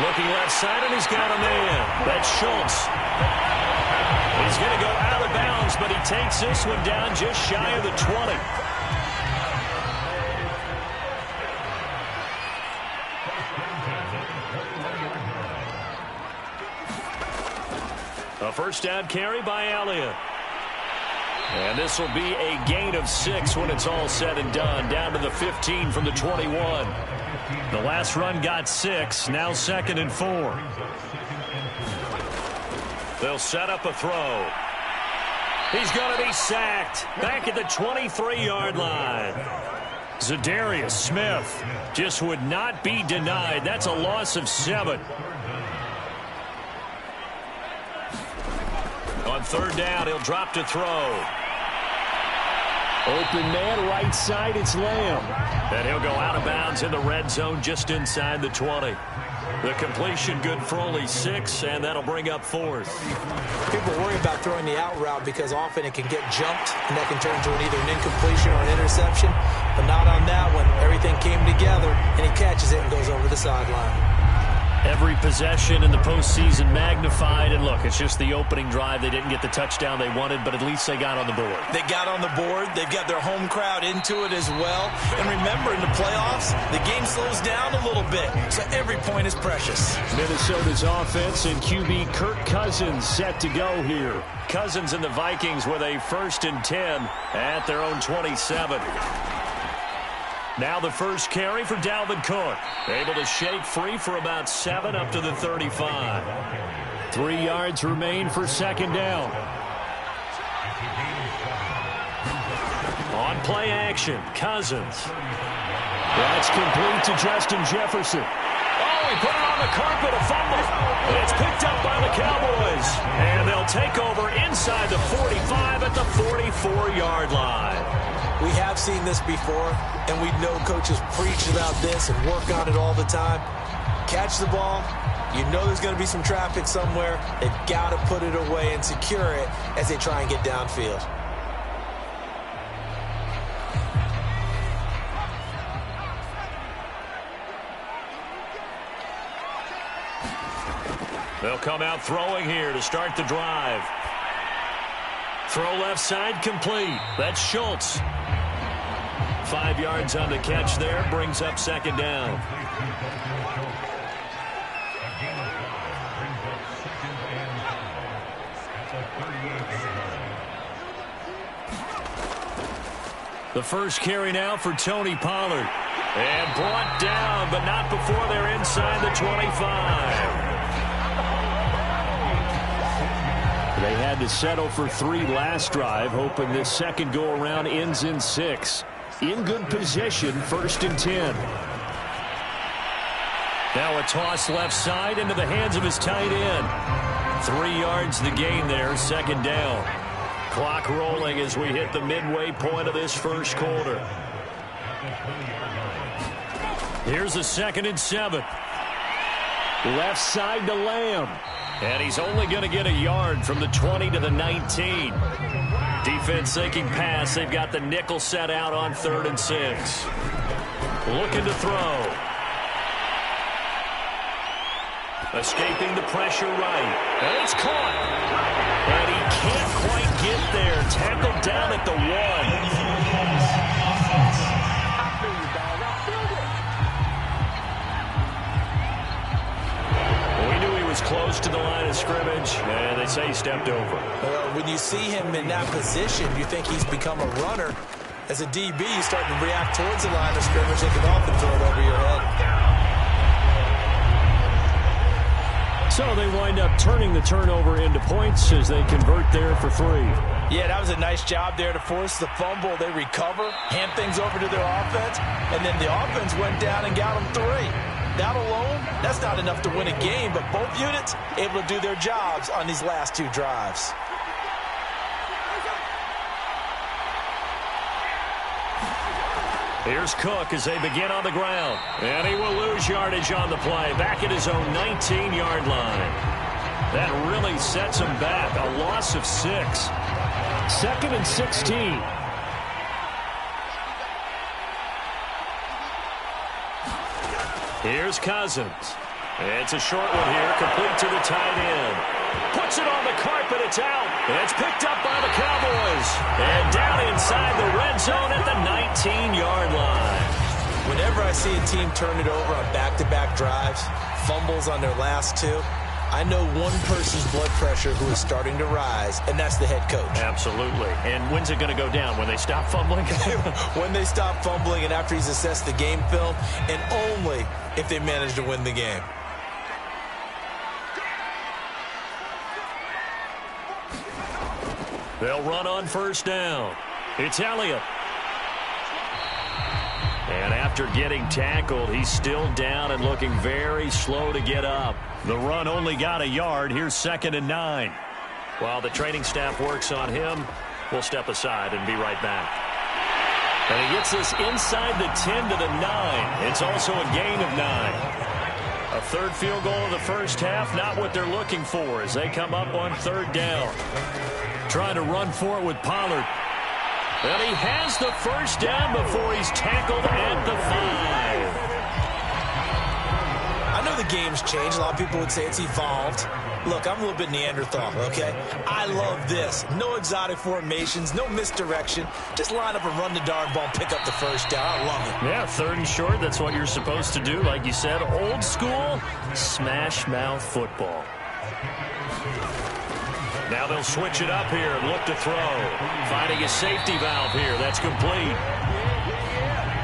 Looking left side, and he's got a man. That's Schultz. He's going to go out of bounds, but he takes this one down just shy of the 20. A first down carry by Elliott. And this will be a gain of 6 when it's all said and done. Down to the 15 from the 21. The last run got 6. Now 2nd and 4. They'll set up a throw. He's going to be sacked. Back at the 23-yard line. Zadarius Smith just would not be denied. That's a loss of 7. On 3rd down, he'll drop to throw. Open man, right side, it's Lamb. And he'll go out of bounds in the red zone just inside the 20. The completion good for only 6, and that'll bring up 4th. People worry about throwing the out route because often it can get jumped, and that can turn into either an incompletion or an interception. But not on that one. Everything came together, and he catches it and goes over the sideline. Every possession in the postseason magnified. And look, it's just the opening drive. They didn't get the touchdown they wanted, but at least they got on the board. They got on the board. They've got their home crowd into it as well. And remember, in the playoffs, the game slows down a little bit, so every point is precious. Minnesota's offense and QB Kirk Cousins set to go here. Cousins and the Vikings with a 1st and 10 at their own 27. Now the first carry for Dalvin Cook. Able to shake free for about 7 up to the 35. 3 yards remain for 2nd down. On play action, Cousins. That's complete to Justin Jefferson. Oh, he put it on the carpet, a fumble. It's picked up by the Cowboys. And they'll take over inside the 45 at the 44-yard line. We have seen this before, and we know coaches preach about this and work on it all the time. Catch the ball. You know there's going to be some traffic somewhere. They've got to put it away and secure it as they try and get downfield. They'll come out throwing here to start the drive. Throw left side complete. That's Schultz. 5 yards on the catch there. Brings up 2nd down. The first carry now for Tony Pollard. And brought down, but not before they're inside the 25. They had to settle for 3 last drive, hoping this second go-around ends in 6. In good position, 1st and 10. Now a toss left side into the hands of his tight end. 3 yards the gain there, 2nd down. Clock rolling as we hit the midway point of this first quarter. Here's a 2nd and 7. Left side to Lamb. And he's only going to get a yard from the 20 to the 19. Defense thinking pass. They've got the nickel set out on 3rd and 6. Looking to throw. Escaping the pressure right. And it's caught. And he can't quite get there. Tackled down at the 1. Close to the line of scrimmage, and they say he stepped over. When you see him in that position, you think he's become a runner. As a DB, you start to react towards the line of scrimmage and can often throw it over your head. So they wind up turning the turnover into points as they convert there for 3. Yeah, that was a nice job there to force the fumble. They recover, hand things over to their offense, and then the offense went down and got them 3. That alone, that's not enough to win a game, but both units able to do their jobs on these last 2 drives. Here's Cook as they begin on the ground. And he will lose yardage on the play. Back at his own 19-yard line. That really sets him back. A loss of 6. 2nd and 16. Here's Cousins. It's a short one here, complete to the tight end. Puts it on the carpet, it's out. It's picked up by the Cowboys. And down inside the red zone at the 19-yard line. Whenever I see a team turn it over on back-to-back drives, fumbles on their last 2, I know one person's blood pressure who is starting to rise, and that's the head coach. Absolutely. And when's it going to go down? When they stop fumbling? When they stop fumbling and after he's assessed the game film, and only if they manage to win the game. They'll run on 1st down. It's Elliott. And after getting tackled, he's still down and looking very slow to get up. The run only got a yard. Here's 2nd and 9. While the training staff works on him, we'll step aside and be right back. And he gets this inside the 10 to the 9. It's also a gain of 9. A 3rd field goal of the first half, not what they're looking for as they come up on 3rd down. Trying to run for it with Pollard. And he has the 1st down before he's tackled at the 5. I know the game's changed. A lot of people would say it's evolved. Look, I'm a little bit Neanderthal, okay? I love this. No exotic formations, no misdirection. Just line up and run the darn ball and pick up the 1st down. I love it. Yeah, 3rd and short, that's what you're supposed to do. Like you said, old school, smash mouth football. Now they'll switch it up here and look to throw. Finding a safety valve here. That's complete.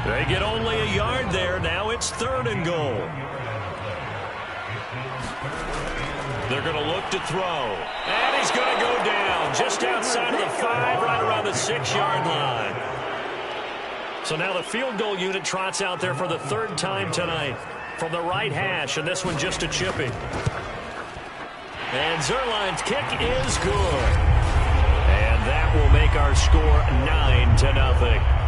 They get only a yard there. Now it's 3rd and goal. They're going to look to throw. And he's going to go down just outside of the 5, right around the 6-yard line. So now the field goal unit trots out there for the 3rd time tonight from the right hash, and this one just a chippy. And Zerline's kick is good. And that will make our score 9-0.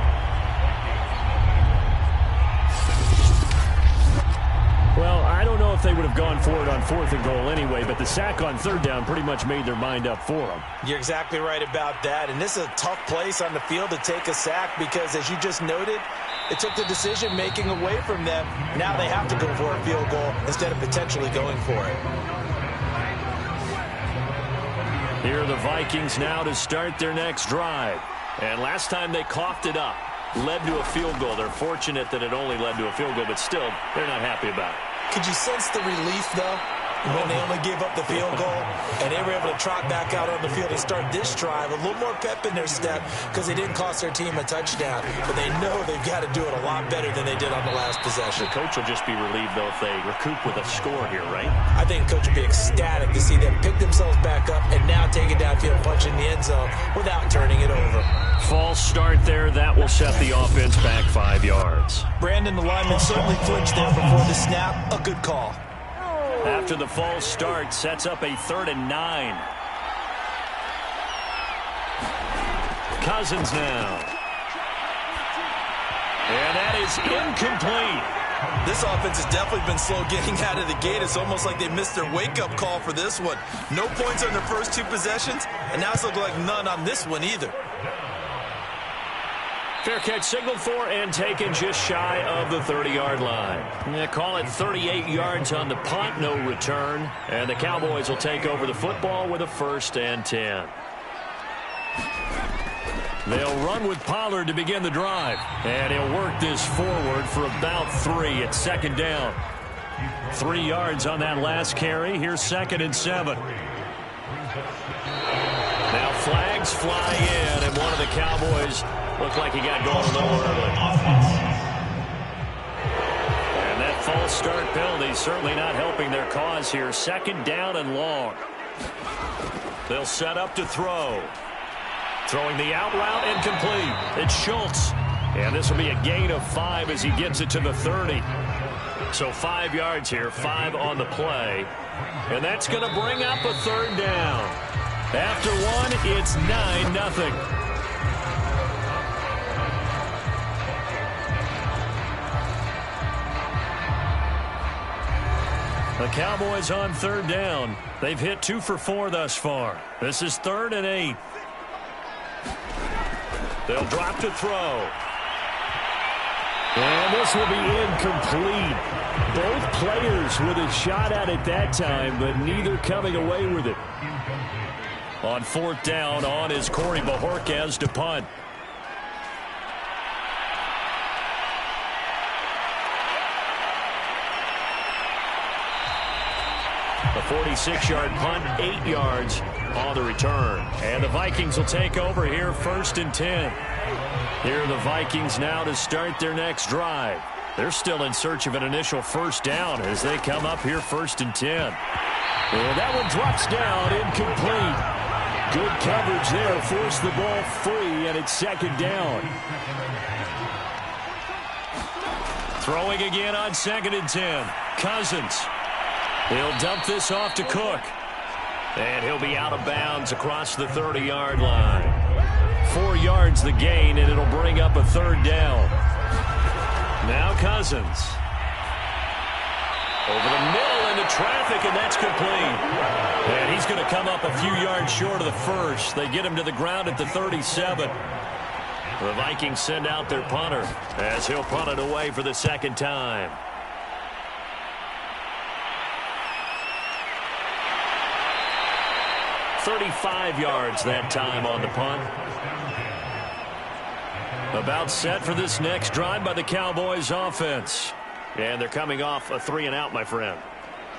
Well, I don't know if they would have gone for it on 4th and goal anyway, but the sack on 3rd down pretty much made their mind up for them. You're exactly right about that. And this is a tough place on the field to take a sack because, as you just noted, it took the decision-making away from them. Now they have to go for a field goal instead of potentially going for it. Here are the Vikings now to start their next drive. And last time they coughed it up, led to a field goal. They're fortunate that it only led to a field goal, but still, they're not happy about it. Could you sense the relief, though, when they only gave up the field goal and they were able able to trot back out on the field and start this drive. A little more pep in their step because they didn't cost their team a touchdown. But they know they've got to do it a lot better than they did on the last possession. The coach will just be relieved, though, if they recoup with a score here, right? I think the coach will be ecstatic to see them pick themselves back up and now take it downfield, punch in the end zone without turning it over. False start there. That will set the offense back 5 yards. Brandon, the lineman, certainly flinched there before the snap. A good call. After the false start, sets up a 3rd and 9. Cousins now. And that is incomplete. This offense has definitely been slow getting out of the gate. It's almost like they missed their wake-up call for this one. No points on their first 2 possessions, and now it's looking like none on this one either. Fair catch signaled for and taken just shy of the 30-yard line. Yeah, call it 38 yards on the punt, no return. And the Cowboys will take over the football with a 1st and 10. They'll run with Pollard to begin the drive. And he'll work this forward for about 3 at 2nd down. 3 yards on that last carry. Here's 2nd and 7. Now flags fly in, and one of the Cowboys looked like he got going a little early. And that false start penalty certainly not helping their cause here. 2nd down and long. They'll set up to throw. Throwing the out route incomplete. It's Schultz. And this will be a gain of 5 as he gets it to the 30. So 5 yards here, 5 on the play. And that's going to bring up a 3rd down. After 1, it's 9-0. The Cowboys on 3rd down. They've hit 2 for 4 thus far. This is 3rd and 8. They'll drop to throw. And this will be incomplete. Both players with a shot at it that time, but neither coming away with it. On 4th down, on is Corey Bajorquez to punt. A 46-yard punt, 8 yards on the return. And the Vikings will take over here, 1st and 10. Here are the Vikings now to start their next drive. They're still in search of an initial 1st down as they come up here, 1st and 10. And that one drops down, incomplete. Good coverage there, forced the ball free, and it's 2nd down. Throwing again on 2nd and 10. Cousins. He'll dump this off to Cook. And he'll be out of bounds across the 30-yard line. 4 yards the gain, and it'll bring up a 3rd down. Now Cousins. Over the middle into traffic, and that's complete. And he's going to come up a few yards short of the 1st. They get him to the ground at the 37. The Vikings send out their punter as he'll punt it away for the 2nd time. .35 yards that time on the punt. About set for this next drive by the Cowboys offense. And they're coming off a 3-and-out, my friend.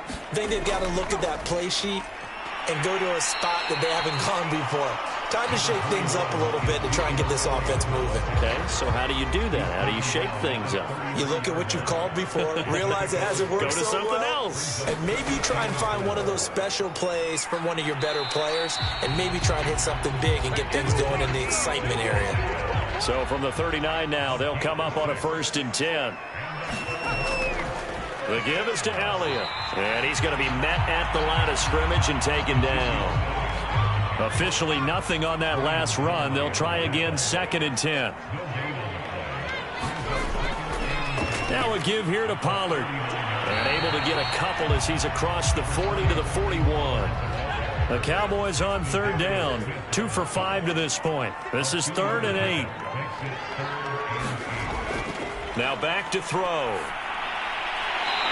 I think they've got to look at that play sheet and go to a spot that they haven't gone before. Time to shake things up a little bit to try and get this offense moving. Okay, so how do you do that? How do you shake things up? You look at what you've called before, realize it hasn't worked so well. Go to something else. And maybe try and find one of those special plays from one of your better players, and maybe try and hit something big and get things going in the excitement area. So from the 39 now, they'll come up on a 1st and 10. The give is to Elliott. And he's going to be met at the line of scrimmage and taken down. Officially nothing on that last run. They'll try again, 2nd and 10. Now a give here to Pollard. And able to get a couple as he's across the 40 to the 41. The Cowboys on 3rd down. 2 for 5 to this point. This is 3rd and 8. Now back to throw.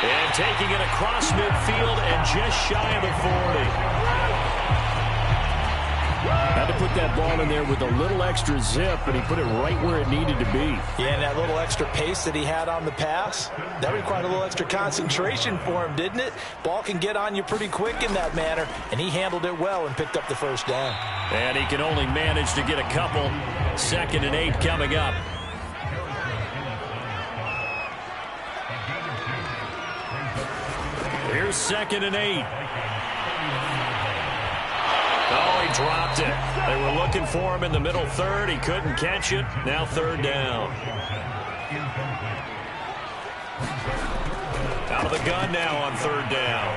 And taking it across midfield and just shy of the 40. Had to put that ball in there with a little extra zip, and he put it right where it needed to be. Yeah, and that little extra pace that he had on the pass, that required a little extra concentration for him, didn't it? Ball can get on you pretty quick in that manner, and he handled it well and picked up the first down. And he can only manage to get a couple. 2nd and 8 coming up. Here's 2nd and 8. Oh, he dropped it. They were looking for him in the middle third. He couldn't catch it. Now 3rd down. Out of the gun now on 3rd down.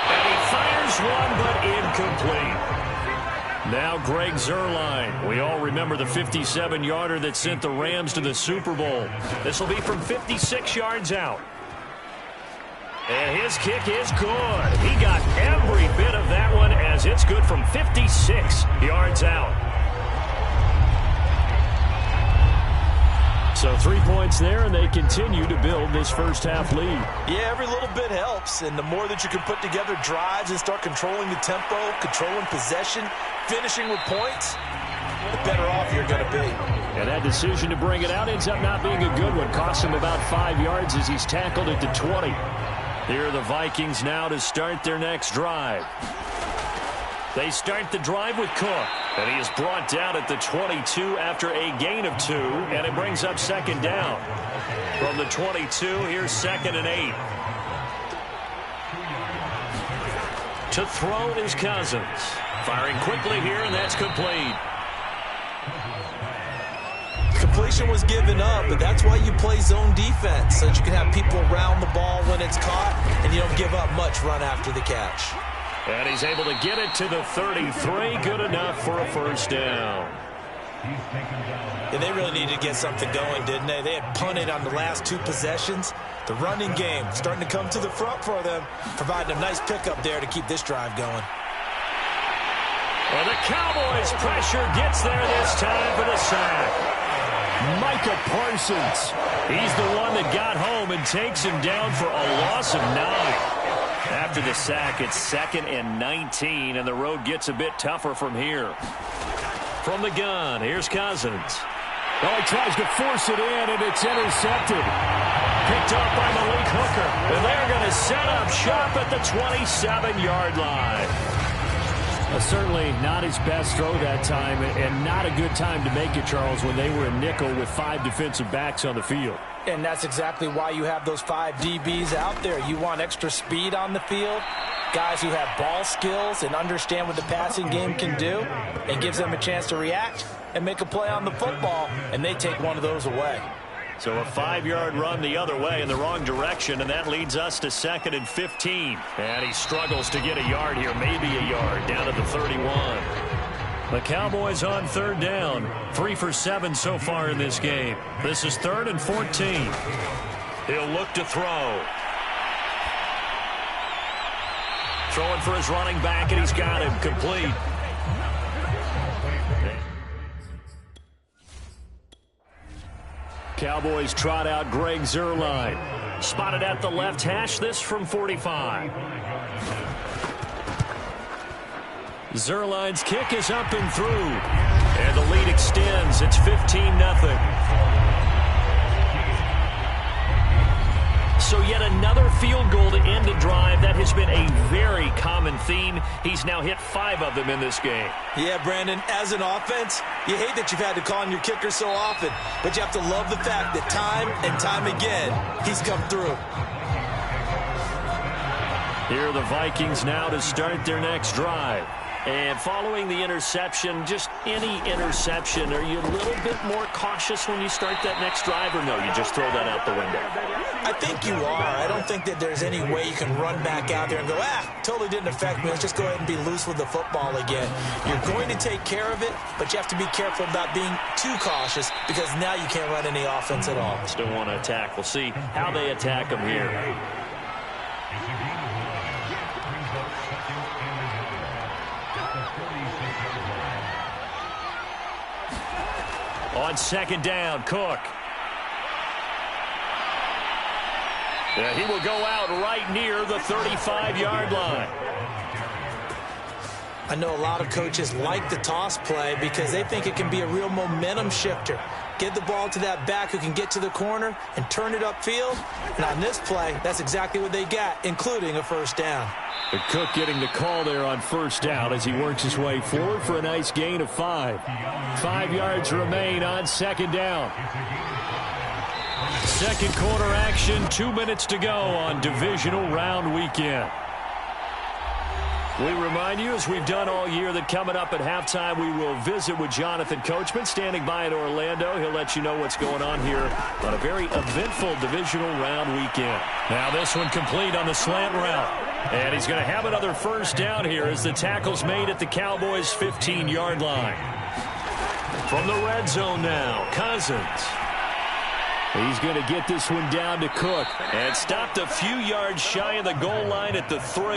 And he fires one, but incomplete. Now Greg Zuerlein. We all remember the 57-yarder that sent the Rams to the Super Bowl. This will be from 56 yards out. And his kick is good. He got every bit of that one as it's good from 56 yards out. So 3 points there, and they continue to build this first half lead. Yeah, every little bit helps, and the more that you can put together drives and start controlling the tempo, controlling possession, finishing with points, the better off you're going to be. And that decision to bring it out ends up not being a good one. Cost him about 5 yards as he's tackled at the 20. Here are the Vikings now to start their next drive. They start the drive with Cook, and he is brought down at the 22 after a gain of 2, and it brings up 2nd down. From the 22, here's 2nd and 8. To throw is Cousins. Firing quickly here, and that's complete. Completion was given up, but that's why you play zone defense, so that you can have people around the ball when it's caught, and you don't give up much run after the catch. And he's able to get it to the 33. Good enough for a first down. Yeah, they really needed to get something going, didn't they? They had punted on the last 2 possessions. The running game starting to come to the front for them, providing a nice pickup there to keep this drive going. Well, the Cowboys' pressure gets there this time for the sack. Micah Parsons. He's the one that got home and takes him down for a loss of 9. After the sack, it's 2nd and 19, and the road gets a bit tougher from here. From the gun, here's Cousins. Oh, he tries to force it in, and it's intercepted. Picked up by Malik Hooker, and they're going to set up shop at the 27-yard line. Certainly not his best throw that time, and not a good time to make it, Charles, when they were in nickel with 5 defensive backs on the field. And that's exactly why you have those 5 DBs out there. You want extra speed on the field, guys who have ball skills and understand what the passing game can do, and gives them a chance to react and make a play on the football, and they take one of those away. So a 5-yard run the other way in the wrong direction, and that leads us to 2nd and 15. And he struggles to get a yard here, maybe a yard, down to the 31. The Cowboys on 3rd down. 3 for 7 so far in this game. This is 3rd and 14. He'll look to throw. Throwing for his running back, and he's got him complete. Cowboys trot out Greg Zuerlein. Spotted at the left hash, this from 45. Zuerlein's kick is up and through. And the lead extends. It's 15-0. So yet another field goal to end a drive. That has been a very common theme. He's now hit 5 of them in this game. Yeah, Brandon, as an offense, you hate that you've had to call on your kicker so often, but you have to love the fact that time and time again, he's come through. Here are the Vikings now to start their next drive. And following the interception, just any interception, are you a little bit more cautious when you start that next drive, or no, you just throw that out the window? I think you are. I don't think that there's any way you can run back out there and go, totally didn't affect me. Let's just go ahead and be loose with the football again. You're going to take care of it, but you have to be careful about being too cautious because now you can't run any offense at all. Still want to attack. We'll see how they attack them here. On 2nd down, Cook. Yeah, he will go out right near the 35-yard line. I know a lot of coaches like the toss play because they think it can be a real momentum shifter. Get the ball to that back who can get to the corner and turn it upfield. And on this play, that's exactly what they got, including a first down. But Cook getting the call there on first down as he works his way forward for a nice gain of 5. 5 yards remain on second down. Second quarter action, 2 minutes to go on divisional round weekend. We remind you, as we've done all year, that coming up at halftime, we will visit with Jonathan Coachman standing by in Orlando. He'll let you know what's going on here on a very eventful divisional round weekend. Now this one complete on the slant route. And he's going to have another first down here as the tackle's made at the Cowboys' 15-yard line. From the red zone now, Cousins. He's going to get this one down to Cook. And stopped a few yards shy of the goal line at the 3.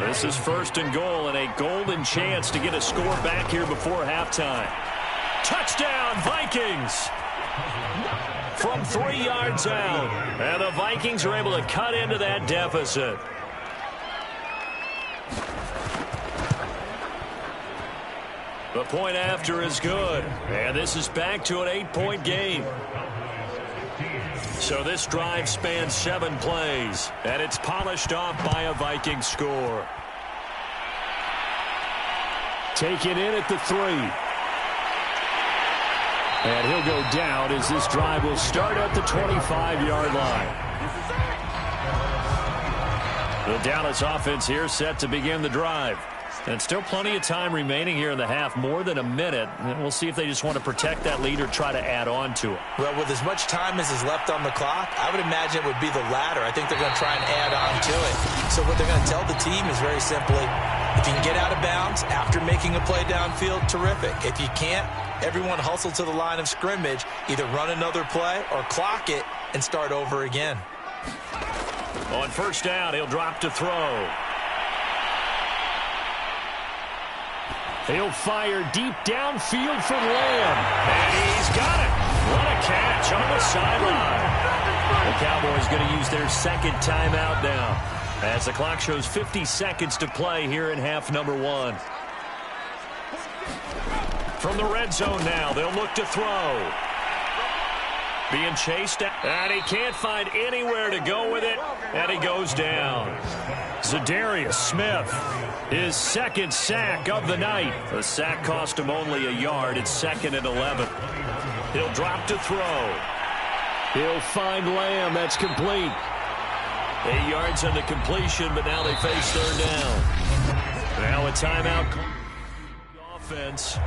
This is first and goal and a golden chance to get a score back here before halftime. Touchdown, Vikings! From 3 yards out. And the Vikings are able to cut into that deficit. The point after is good. And this is back to an 8-point game. So this drive spans 7 plays, and it's polished off by a Viking score. Taken in at the 3. And he'll go down as this drive will start at the 25-yard line. The Dallas offense here set to begin the drive. And still plenty of time remaining here in the half, more than a minute. And we'll see if they just want to protect that lead or try to add on to it. Well, with as much time as is left on the clock, I would imagine it would be the latter. I think they're going to try and add on to it. So what they're going to tell the team is very simply, if you can get out of bounds after making a play downfield, terrific. If you can't, everyone hustle to the line of scrimmage, either run another play or clock it and start over again. On first down, he'll drop to throw. He'll fire deep downfield for Lamb. And he's got it. What a catch on the sideline. The Cowboys going to use their second timeout now, as the clock shows 50 seconds to play here in half number 1. From the red zone now, they'll look to throw. Being chased, and he can't find anywhere to go with it, and he goes down. Zadarius Smith, his second sack of the night. The sack cost him only a yard. It's 2nd and 11. He'll drop to throw. He'll find Lamb. That's complete. 8 yards on the completion, but now they face third down. Now a timeout. Offense.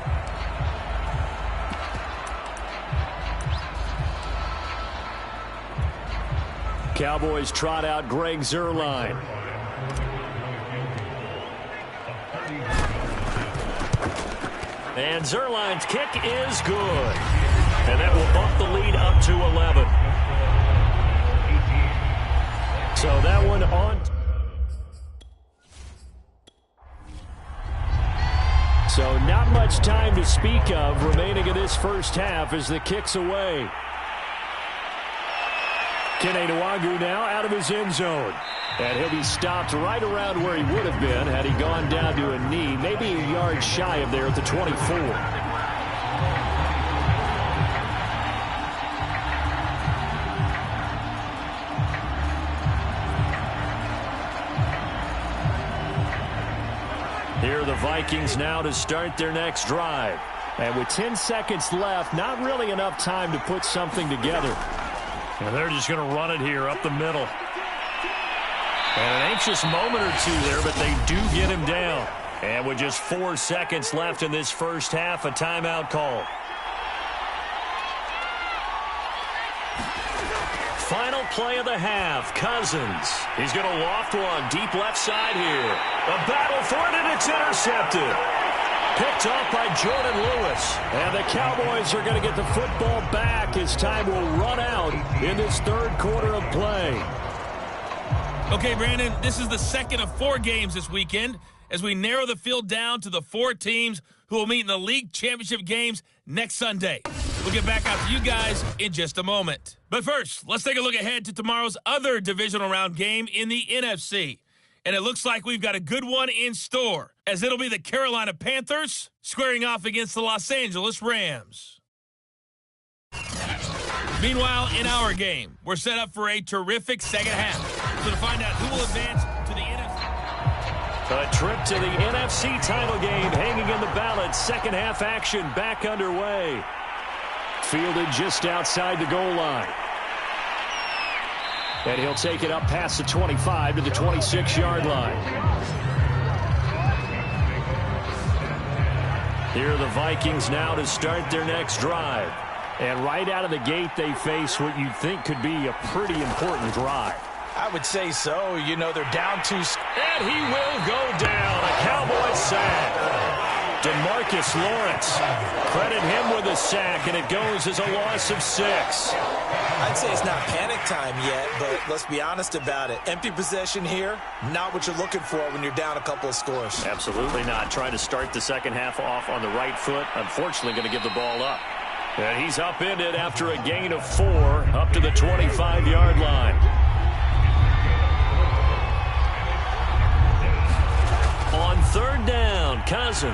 Cowboys trot out Greg Zuerlein. And Zuerlein's kick is good. And that will bump the lead up to 11. So that one on. So not much time to speak of remaining in this first half as the kick's away. Kene Nwangwu now out of his end zone. And he'll be stopped right around where he would have been had he gone down to a knee, maybe a yard shy of there at the 24. Here are the Vikings now to start their next drive. And with 10 seconds left, not really enough time to put something together. And they're just going to run it here up the middle. And an anxious moment or two there, but they do get him down. And with just 4 seconds left in this first half, a timeout call. Final play of the half, Cousins. He's going to loft one deep left side here. A battle for it, and it's intercepted. Picked off by Jordan Lewis. And the Cowboys are going to get the football back as time will run out in this third quarter of play. Okay, Brandon, this is the second of 4 games this weekend as we narrow the field down to the 4 teams who will meet in the league championship games next Sunday. We'll get back out to you guys in just a moment. But first, let's take a look ahead to tomorrow's other divisional round game in the NFC. And it looks like we've got a good one in store. as it'll be the Carolina Panthers squaring off against the Los Angeles Rams. Meanwhile, in our game, we're set up for a terrific second half. So to find out who will advance to the NFC. A trip to the NFC title game hanging in the balance. Second half action back underway. Fielded just outside the goal line. And he'll take it up past the 25 to the 26-yard line. Here are the Vikings now to start their next drive. And right out of the gate, they face what you'd think could be a pretty important drive. I would say so. You know, they're down 2. And he will go down. A Cowboy sack. DeMarcus Lawrence. Credit him with a sack, and it goes as a loss of 6. I'd say it's not panic time yet, but let's be honest about it. Empty possession here, not what you're looking for when you're down a couple of scores. Absolutely not. Trying to start the second half off on the right foot. Unfortunately, going to give the ball up. And he's upended after a gain of 4 up to the 25-yard line. On third down, Cousins.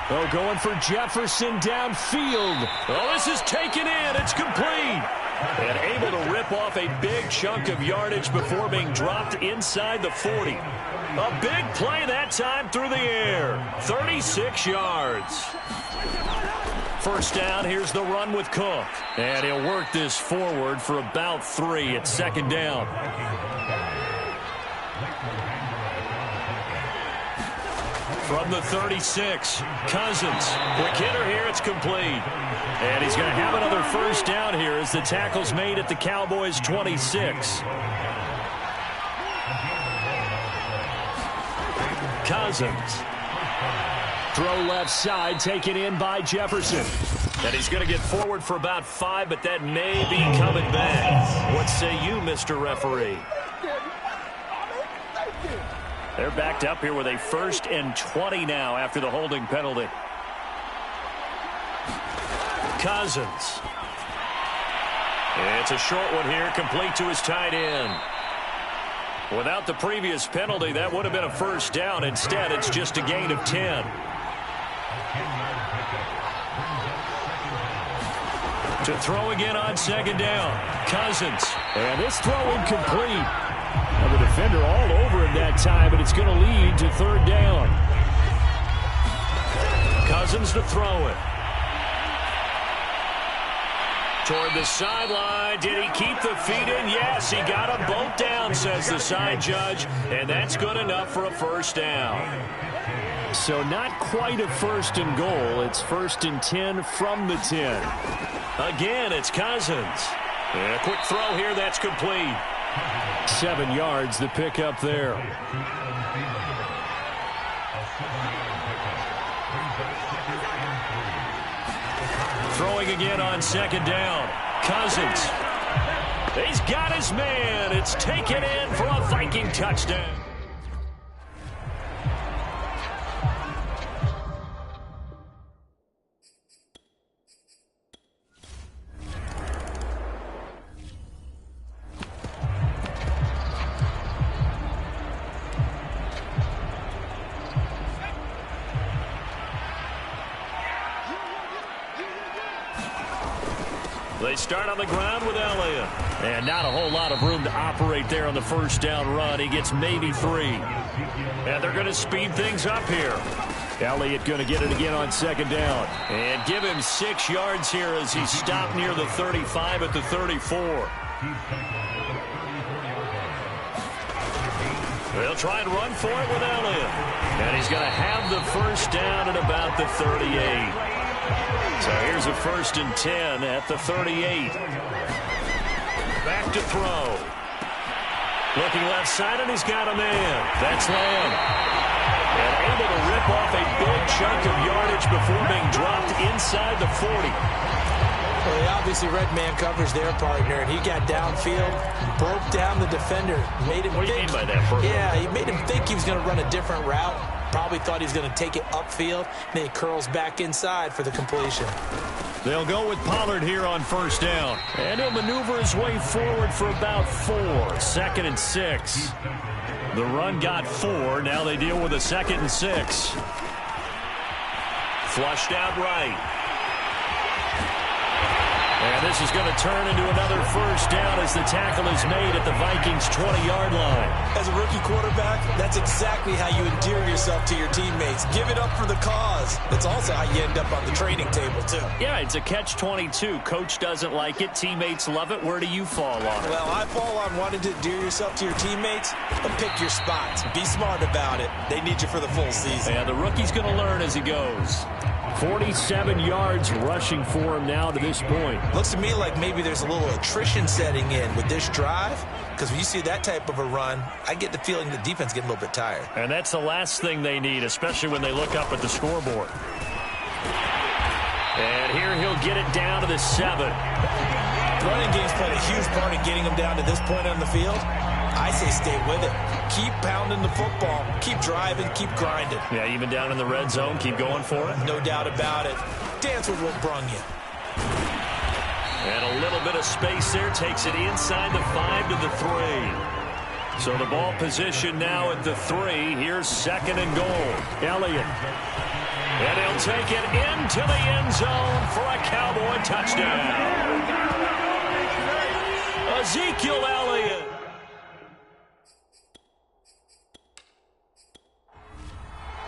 Oh, going for Jefferson downfield. Oh, this is taken in. It's complete. And able to rip off a big chunk of yardage before being dropped inside the 40. A big play that time through the air. 36 yards. First down, here's the run with Cook. And he'll work this forward for about 3 at second down. From the 36, Cousins. Quick hitter here, it's complete. And he's going to have another first down here as the tackle's made at the Cowboys' 26. Cousins. Throw left side, taken in by Jefferson. And he's going to get forward for about 5, but that may be coming back. What say you, Mr. Referee? They're backed up here with a 1st and 20 now after the holding penalty. Cousins. It's a short one here, complete to his tight end. Without the previous penalty, that would have been a first down. Instead, it's just a gain of 10. To throw again on second down. Cousins. And this throw incomplete. And the defender all over him that time, but it's going to lead to third down. Cousins to throw it. Toward the sideline. Did he keep the feet in? Yes, he got them both down, says the side judge. And that's good enough for a first down. So not quite a 1st and goal. It's 1st and 10 from the 10. Again, it's Cousins. And a quick throw here, that's complete. 7 yards, the pickup there. Throwing again on second down. Cousins. He's got his man. It's taken in for a Viking touchdown. They start on the ground with Elliott. And not a whole lot of room to operate there on the first down run. He gets maybe 3. And they're going to speed things up here. Elliott going to get it again on second down. And give him 6 yards here as he stopped near the 35 at the 34. They'll try and run for it with Elliott. And he's going to have the first down at about the 38. So here's a 1st and 10 at the 38. Back to throw. Looking left side, and he's got a man. That's Lamb. And able to rip off a big chunk of yardage before being dropped inside the 40. Well, he obviously read man coverage their partner, and he got downfield, broke down the defender. Made him what do you mean by that, Bert? Yeah, he made him think he was going to run a different route. Probably thought he was going to take it upfield. Then he curls back inside for the completion. They'll go with Pollard here on first down. And he'll maneuver his way forward for about 4. 2nd and 6. The run got 4. Now they deal with a 2nd and 6. Flushed out right. And this is going to turn into another first down as the tackle is made at the Vikings' 20-yard line. As a rookie quarterback, that's exactly how you endear yourself to your teammates. Give it up for the cause. It's also how you end up on the training table, too. Yeah, it's a catch-22. Coach doesn't like it. Teammates love it. Where do you fall on it? Well, I fall on wanting to endear yourself to your teammates, but pick your spots. Be smart about it. They need you for the full season. Yeah, the rookie's going to learn as he goes. 47 yards rushing for him now to this point. Looks to me like maybe there's a little attrition setting in with this drive, because when you see that type of a run, I get the feeling the defense getting a little bit tired. And that's the last thing they need, especially when they look up at the scoreboard. And here he'll get it down to the 7. Running game's played a huge part in getting them down to this point on the field. I say stay with it. Keep pounding the football. Keep driving. Keep grinding. Yeah, even down in the red zone, keep going for it. No doubt about it. Dance with what brung you. And a little bit of space there. Takes it inside the 5 to the 3. So the ball position now at the 3. Here's 2nd and goal. Elliott. And he'll take it into the end zone for a Cowboy touchdown. Ezekiel Elliott.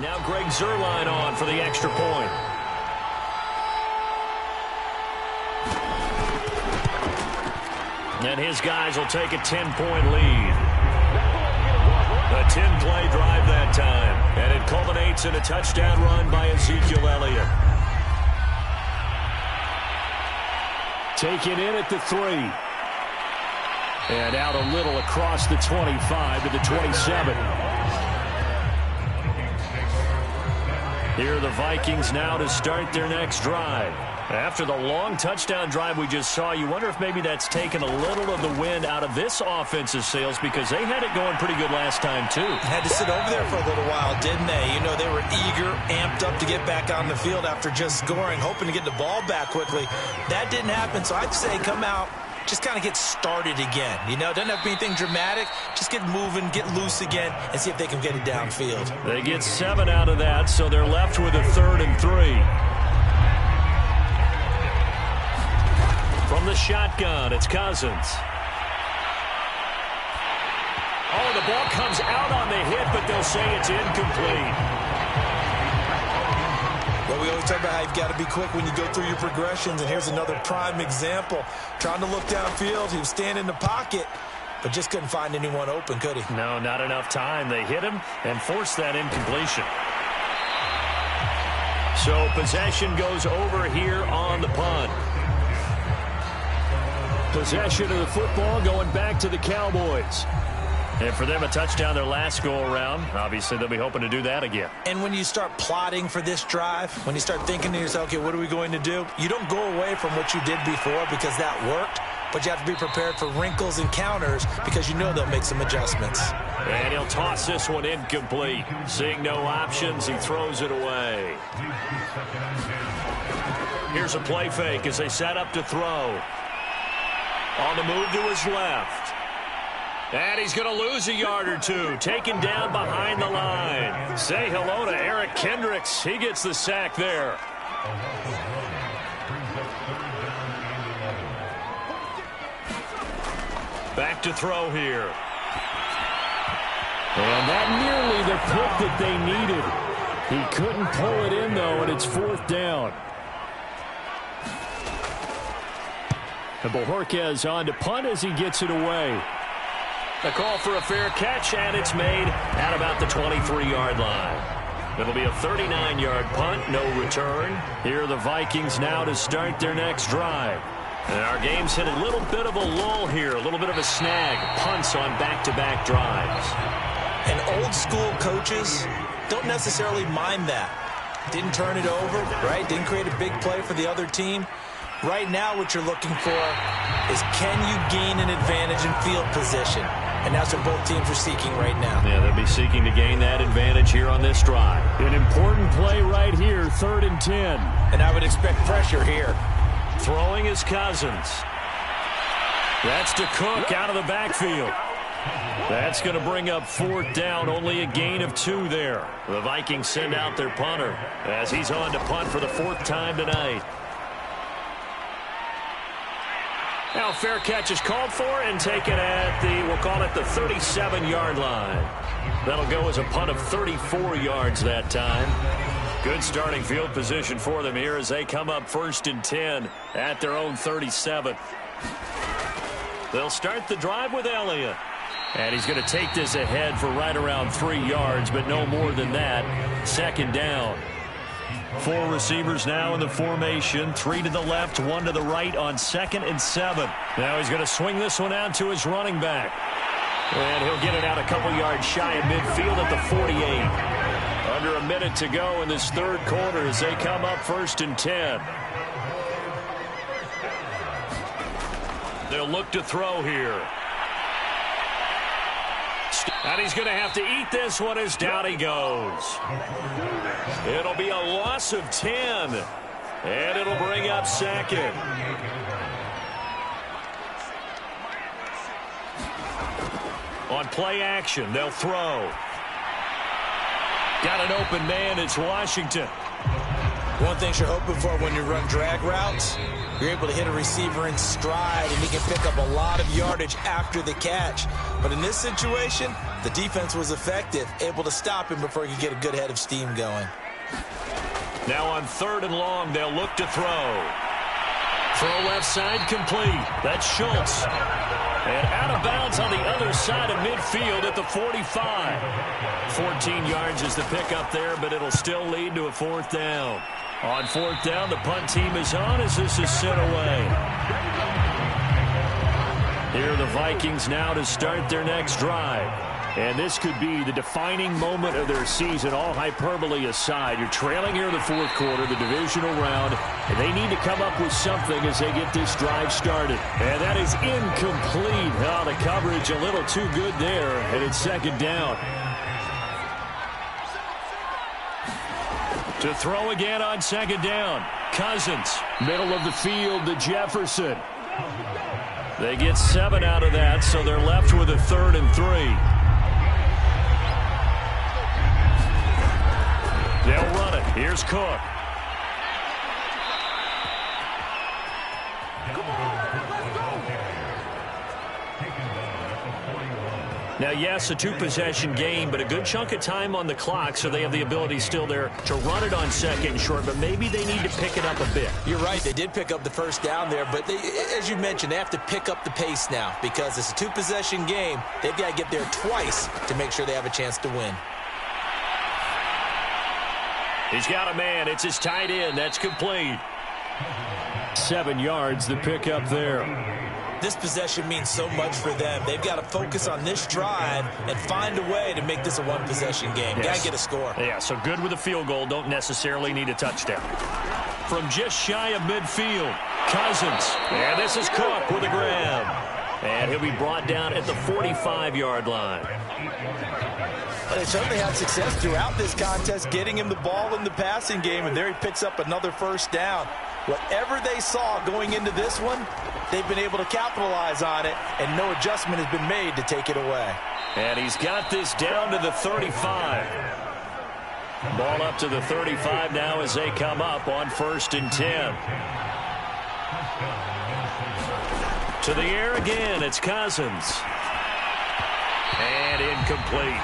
Now Greg Zuerlein on for the extra point. And his guys will take a 10-point lead. A 10-play drive that time. And it culminates in a touchdown run by Ezekiel Elliott. Taken in at the 3. And out a little across the 25 to the 27. Here are the Vikings now to start their next drive. After the long touchdown drive we just saw, you wonder if maybe that's taken a little of the wind out of this offensive sails, because they had it going pretty good last time, too. Had to sit over there for a little while, didn't they? You know, they were eager, amped up to get back on the field after just scoring, hoping to get the ball back quickly. That didn't happen, so I'd say come out, just kind of get started again. You know, it doesn't have to be anything dramatic. Just get moving, get loose again, and see if they can get it downfield. They get 7 out of that, so they're left with a 3rd and 3. From the shotgun, it's Cousins. Oh, the ball comes out on the hit, but they'll say it's incomplete. Well, we always talk about how you've got to be quick when you go through your progressions, and here's another prime example. Trying to look downfield, he was standing in the pocket, but just couldn't find anyone open, could he? No, not enough time. They hit him and forced that incompletion. So possession goes over here on the punt. Possession of the football going back to the Cowboys. And for them, a touchdown their last go-around. Obviously, they'll be hoping to do that again. And when you start plotting for this drive, when you start thinking to yourself, okay, what are we going to do? You don't go away from what you did before because that worked, but you have to be prepared for wrinkles and counters because you know they'll make some adjustments. And he'll toss this one incomplete. Seeing no options, he throws it away. Here's a play fake as they set up to throw. On the move to his left. And he's going to lose a yard or two. Taken down behind the line. Say hello to Eric Kendricks. He gets the sack there. Back to throw here. And that nearly the pick that they needed. He couldn't pull it in, though, and it's 4th down. And Bojorquez on to punt as he gets it away. A call for a fair catch, and it's made at about the 23-yard line. It'll be a 39-yard punt, no return. Here are the Vikings now to start their next drive. And our game's hit a little bit of a lull here, a little bit of a snag. Punts on back-to-back drives. And old-school coaches don't necessarily mind that. Didn't turn it over, right? Didn't create a big play for the other team. Right now what you're looking for is can you gain an advantage in field position? And that's what both teams are seeking right now. Yeah, they'll be seeking to gain that advantage here on this drive. An important play right here, 3rd and 10. And I would expect pressure here. Throwing is Cousins. That's to Cook out of the backfield. That's going to bring up 4th down, only a gain of 2 there. The Vikings send out their punter as he's on to punt for the 4th time tonight. Now fair catch is called for and taken at we'll call it the 37-yard line. That'll go as a punt of 34 yards that time. Good starting field position for them here as they come up 1st and 10 at their own 37. They'll start the drive with Elliott. And he's going to take this ahead for right around 3 yards, but no more than that. 2nd down. 4 receivers now in the formation. 3 to the left, 1 to the right on 2nd and 7. Now he's going to swing this one out to his running back. And he'll get it out a couple yards shy of midfield at the 48. Under a minute to go in this 3rd quarter as they come up 1st and 10. They'll look to throw here. And he's going to have to eat this one as down he goes. It'll be a loss of 10. And it'll bring up 2nd. On play action, they'll throw. Got an open man, it's Washington. One thing you're hoping for when you run drag routes, you're able to hit a receiver in stride, and he can pick up a lot of yardage after the catch. But in this situation, the defense was effective, able to stop him before he could get a good head of steam going. Now on 3rd and long, they'll look to throw. Throw left side complete. That's Schultz. And out of bounds on the other side of midfield at the 45. 14 yards is the pickup there, but it'll still lead to a 4th down. On 4th down, the punt team is on as this is sent away. Here are the Vikings now to start their next drive. And this could be the defining moment of their season, all hyperbole aside. You're trailing here in the 4th quarter, the divisional round, and they need to come up with something as they get this drive started. And that is incomplete. Oh, the coverage a little too good there, and it's 2nd down. To throw again on 2nd down. Cousins, middle of the field to Jefferson. They get 7 out of that, so they're left with a 3rd and 3. They'll run it. Here's Cook. Now, yes, a 2-possession game, but a good chunk of time on the clock, so they have the ability still there to run it on 2nd and short, but maybe they need to pick it up a bit. You're right. They did pick up the 1st down there, but as you mentioned, they have to pick up the pace now because it's a 2-possession game. They've got to get there twice to make sure they have a chance to win. He's got a man. It's his tight end. That's complete. 7 yards, the pickup there. This possession means so much for them. They've got to focus on this drive and find a way to make this a 1-possession game. Yes. Got to get a score. Yeah, so good with a field goal. Don't necessarily need a touchdown. From just shy of midfield, Cousins. And this is Cook with a grab. And he'll be brought down at the 45-yard line. Well, they certainly had success throughout this contest, getting him the ball in the passing game, and there he picks up another 1st down. Whatever they saw going into this one, they've been able to capitalize on it, and no adjustment has been made to take it away. And he's got this down to the 35. Ball up to the 35 now as they come up on 1st and 10. To the air again, it's Cousins. And incomplete.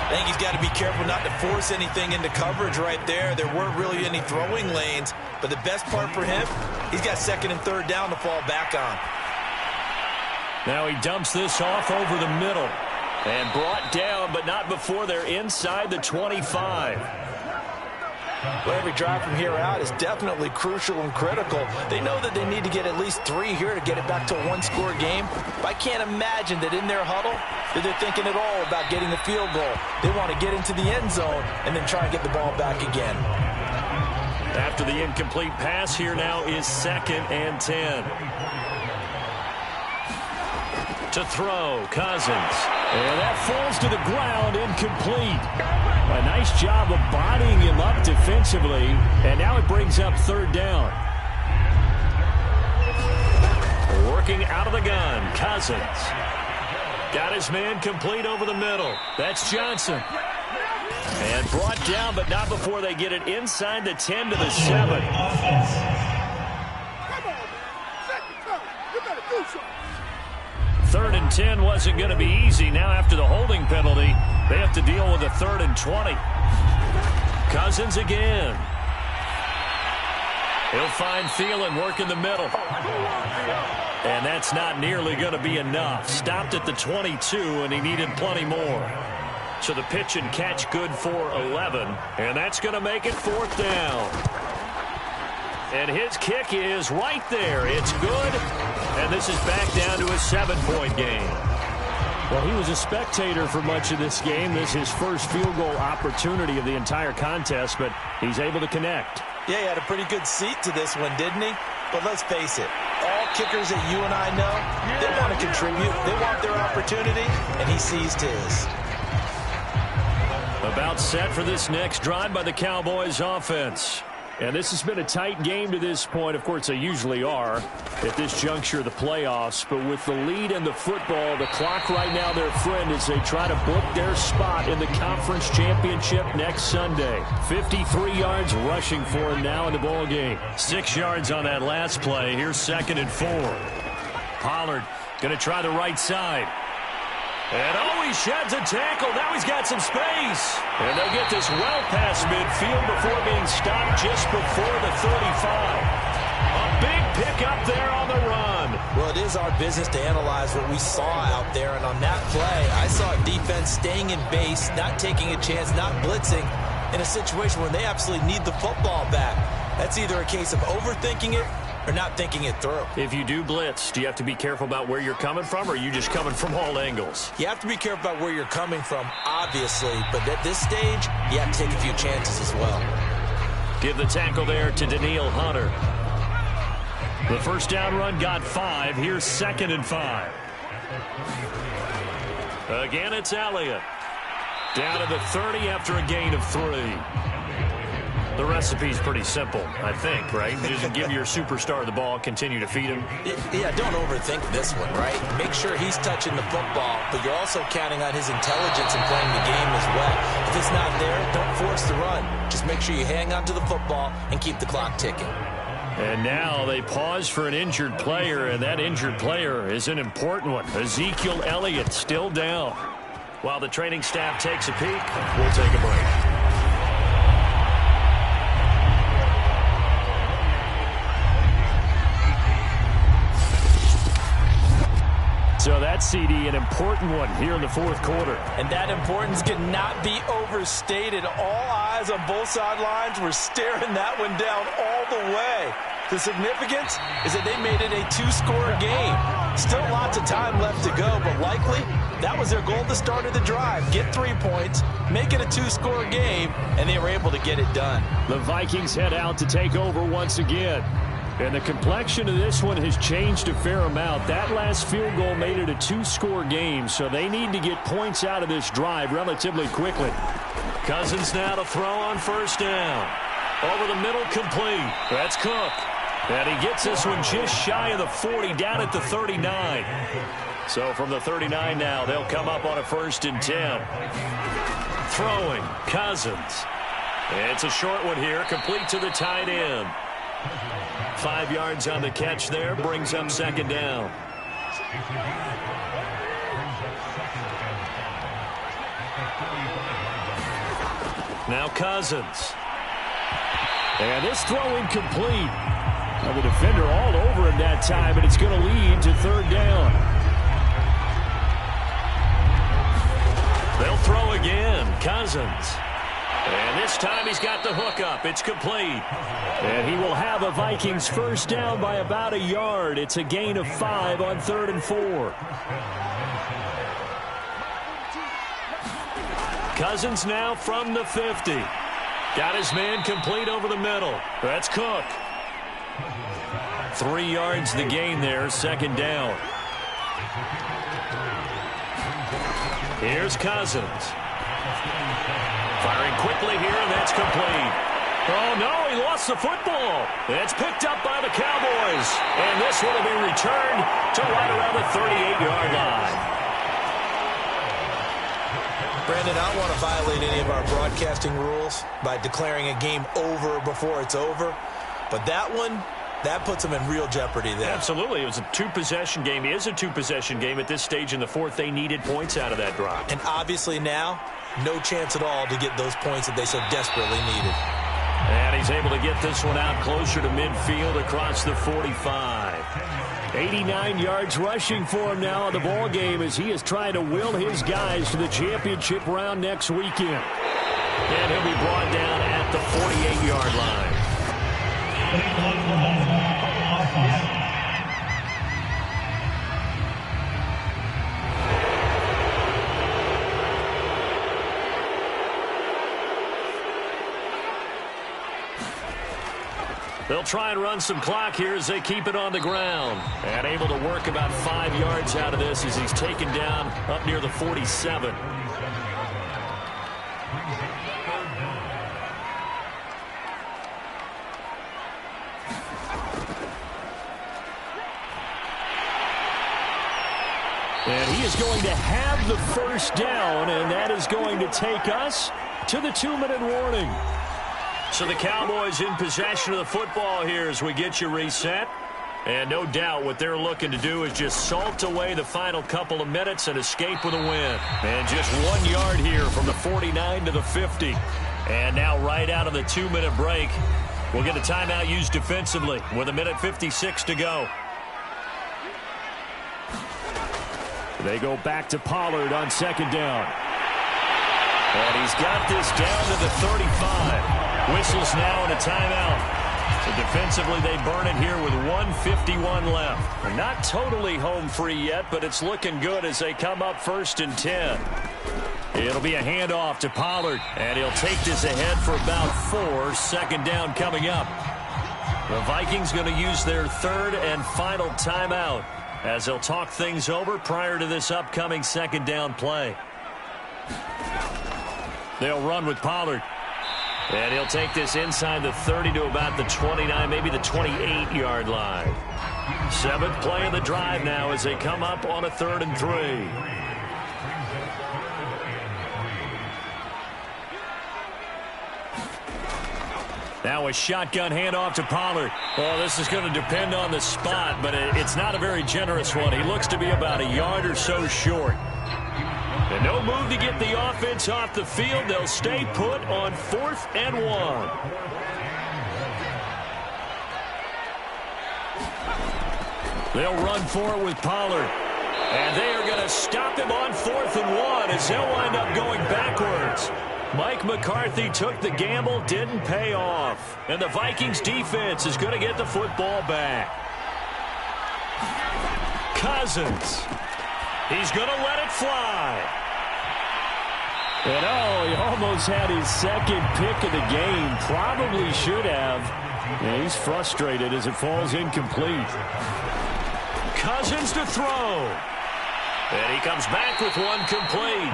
I think he's got to be careful not to force anything into coverage right there. There weren't really any throwing lanes, but the best part for him, he's got 2nd and 3rd down to fall back on. Now he dumps this off over the middle and brought down, but not before they're inside the 25. Well, every drive from here out is definitely crucial and critical. They know that they need to get at least 3 here to get it back to a 1-score game. But I can't imagine that in their huddle that they're thinking at all about getting a field goal. They want to get into the end zone and then try and get the ball back again. After the incomplete pass, here now is 2nd and 10. To throw, Cousins. And that falls to the ground, incomplete. A nice job of bodying him up defensively, and now it brings up 3rd down. Working out of the gun, Cousins. Got his man complete over the middle. That's Johnson. And brought down, but not before they get it inside the 10 to the 7. Third and 10 wasn't going to be easy. Now after the holding penalty, they have to deal with a 3rd and 20. Cousins again. He'll find Thielen working the middle. And that's not nearly going to be enough. Stopped at the 22, and he needed plenty more. So the pitch and catch good for 11. And that's going to make it 4th down. And his kick is right there. It's good. And this is back down to a 7-point game. Well, he was a spectator for much of this game. This is his first field goal opportunity of the entire contest, but he's able to connect. Yeah, he had a pretty good seat to this one, didn't he? But let's face it, all kickers that you and I know, they want to contribute. They want their opportunity, and he seized his. About set for this next drive by the Cowboys offense. And this has been a tight game to this point. Of course, they usually are at this juncture of the playoffs. But with the lead in the football, the clock right now their friend as they try to book their spot in the conference championship next Sunday. 53 yards rushing for him now in the ball game. 6 yards on that last play. Here's 2nd and 4. Pollard going to try the right side. And he sheds a tackle. Now he's got some space. And they'll get this well past midfield before being stopped just before the 35. A big pickup there on the run. Well, it is our business to analyze what we saw out there. And on that play, I saw a defense staying in base, not taking a chance, not blitzing in a situation where they absolutely need the football back. That's either a case of overthinking it or not thinking it through. If you do blitz, do you have to be careful about where you're coming from, or are you just coming from all angles? You have to be careful about where you're coming from, obviously, but at this stage, you have to take a few chances as well. Give the tackle there to Danielle Hunter. The first down run got 5. Here's 2nd and 5. Again, it's Elliott. Down to the 30 after a gain of 3. The recipe's pretty simple, I think, right? Just give your superstar the ball, continue to feed him. Yeah, don't overthink this one, right? Make sure he's touching the football, but you're also counting on his intelligence in playing the game as well. If it's not there, don't force the run. Just make sure you hang on to the football and keep the clock ticking. And now they pause for an injured player, and that injured player is an important one. Ezekiel Elliott still down. While the training staff takes a peek, we'll take a break. So that CD, an important one here in the 4th quarter. And that importance cannot be overstated. All eyes on both sidelines were staring that one down all the way. The significance is that they made it a 2-score game. Still lots of time left to go, but likely that was their goal at the start of the drive. Get 3 points, make it a 2-score game, and they were able to get it done. The Vikings head out to take over once again. And the complexion of this one has changed a fair amount. That last field goal made it a 2-score game, so they need to get points out of this drive relatively quickly. Cousins now to throw on 1st down. Over the middle, complete. That's Cook. And he gets this one just shy of the 40, down at the 39. So from the 39 now, they'll come up on a 1st and 10. Throwing, Cousins. It's a short one here, complete to the tight end. 5 yards on the catch there, brings up 2nd down. Now Cousins. And this throw incomplete. The defender all over him that time, and it's going to lead to 3rd down. They'll throw again, Cousins. And this time he's got the hook up. It's complete. And he will have a Vikings 1st down by about a yard. It's a gain of 5 on 3rd and 4. Cousins now from the 50. Got his man complete over the middle. That's Cook. 3 yards the gain there, 2nd down. Here's Cousins. Firing quickly here, and that's complete. Oh, no, he lost the football. It's picked up by the Cowboys. And this one will be returned to right around the 38-yard line. Brandon, I don't want to violate any of our broadcasting rules by declaring a game over before it's over, but that one, that puts them in real jeopardy there. Absolutely. It was a two-possession game. It is a two-possession game at this stage in the fourth. They needed points out of that drive. And obviously now, no chance at all to get those points that they so desperately needed. And he's able to get this one out closer to midfield across the 45. 89 yards rushing for him now in the ball game as he is trying to will his guys to the championship round next weekend. And he'll be brought down at the 48-yard line. They'll try and run some clock here as they keep it on the ground. And able to work about 5 yards out of this as he's taken down up near the 47. And he is going to have the first down, and that is going to take us to the 2-minute warning. So the Cowboys in possession of the football here as we get you reset. And no doubt what they're looking to do is just salt away the final couple of minutes and escape with a win. And just 1 yard here from the 49 to the 50. And now right out of the 2-minute break, we'll get a timeout used defensively with 1:56 to go. They go back to Pollard on second down. And he's got this down to the 35. Whistles now and a timeout. So defensively, they burn it here with 1:51 left. They're not totally home free yet, but it's looking good as they come up 1st and 10. It'll be a handoff to Pollard, and he'll take this ahead for about 4. Second down coming up. The Vikings going to use their third and final timeout as they'll talk things over prior to this upcoming second down play. They'll run with Pollard. And he'll take this inside the 30 to about the 29, maybe the 28-yard line. 7th play of the drive now as they come up on a 3rd and 3. Now a shotgun handoff to Pollard. Well, this is going to depend on the spot, but it's not a very generous one. He looks to be about a yard or so short. And no move to get the offense off the field. They'll stay put on 4th and 1. They'll run for it with Pollard. And they are going to stop him on 4th and 1 as they'll wind up going backwards. Mike McCarthy took the gamble, didn't pay off. And the Vikings defense is going to get the football back. Cousins. He's going to let it fly. And he almost had his second pick of the game. Probably should have. And he's frustrated as it falls incomplete. Cousins to throw. And he comes back with one complete.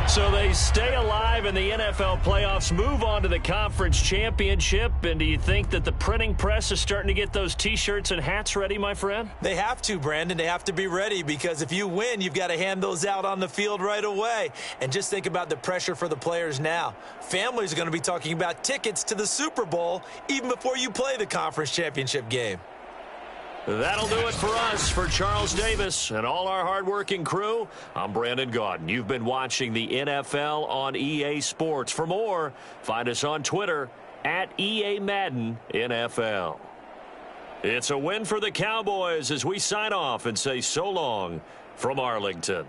So they stay alive in the NFL playoffs, move on to the conference championship. And do you think that the printing press is starting to get those T-shirts and hats ready, my friend? They have to, Brandon. They have to be ready because if you win, you've got to hand those out on the field right away. And just think about the pressure for the players now. Families are going to be talking about tickets to the Super Bowl even before you play the conference championship game. That'll do it for us. For Charles Davis and all our hardworking crew, I'm Brandon Gaudin. You've been watching the NFL on EA Sports. For more, find us on Twitter at EA Madden NFL. It's a win for the Cowboys as we sign off and say so long from Arlington.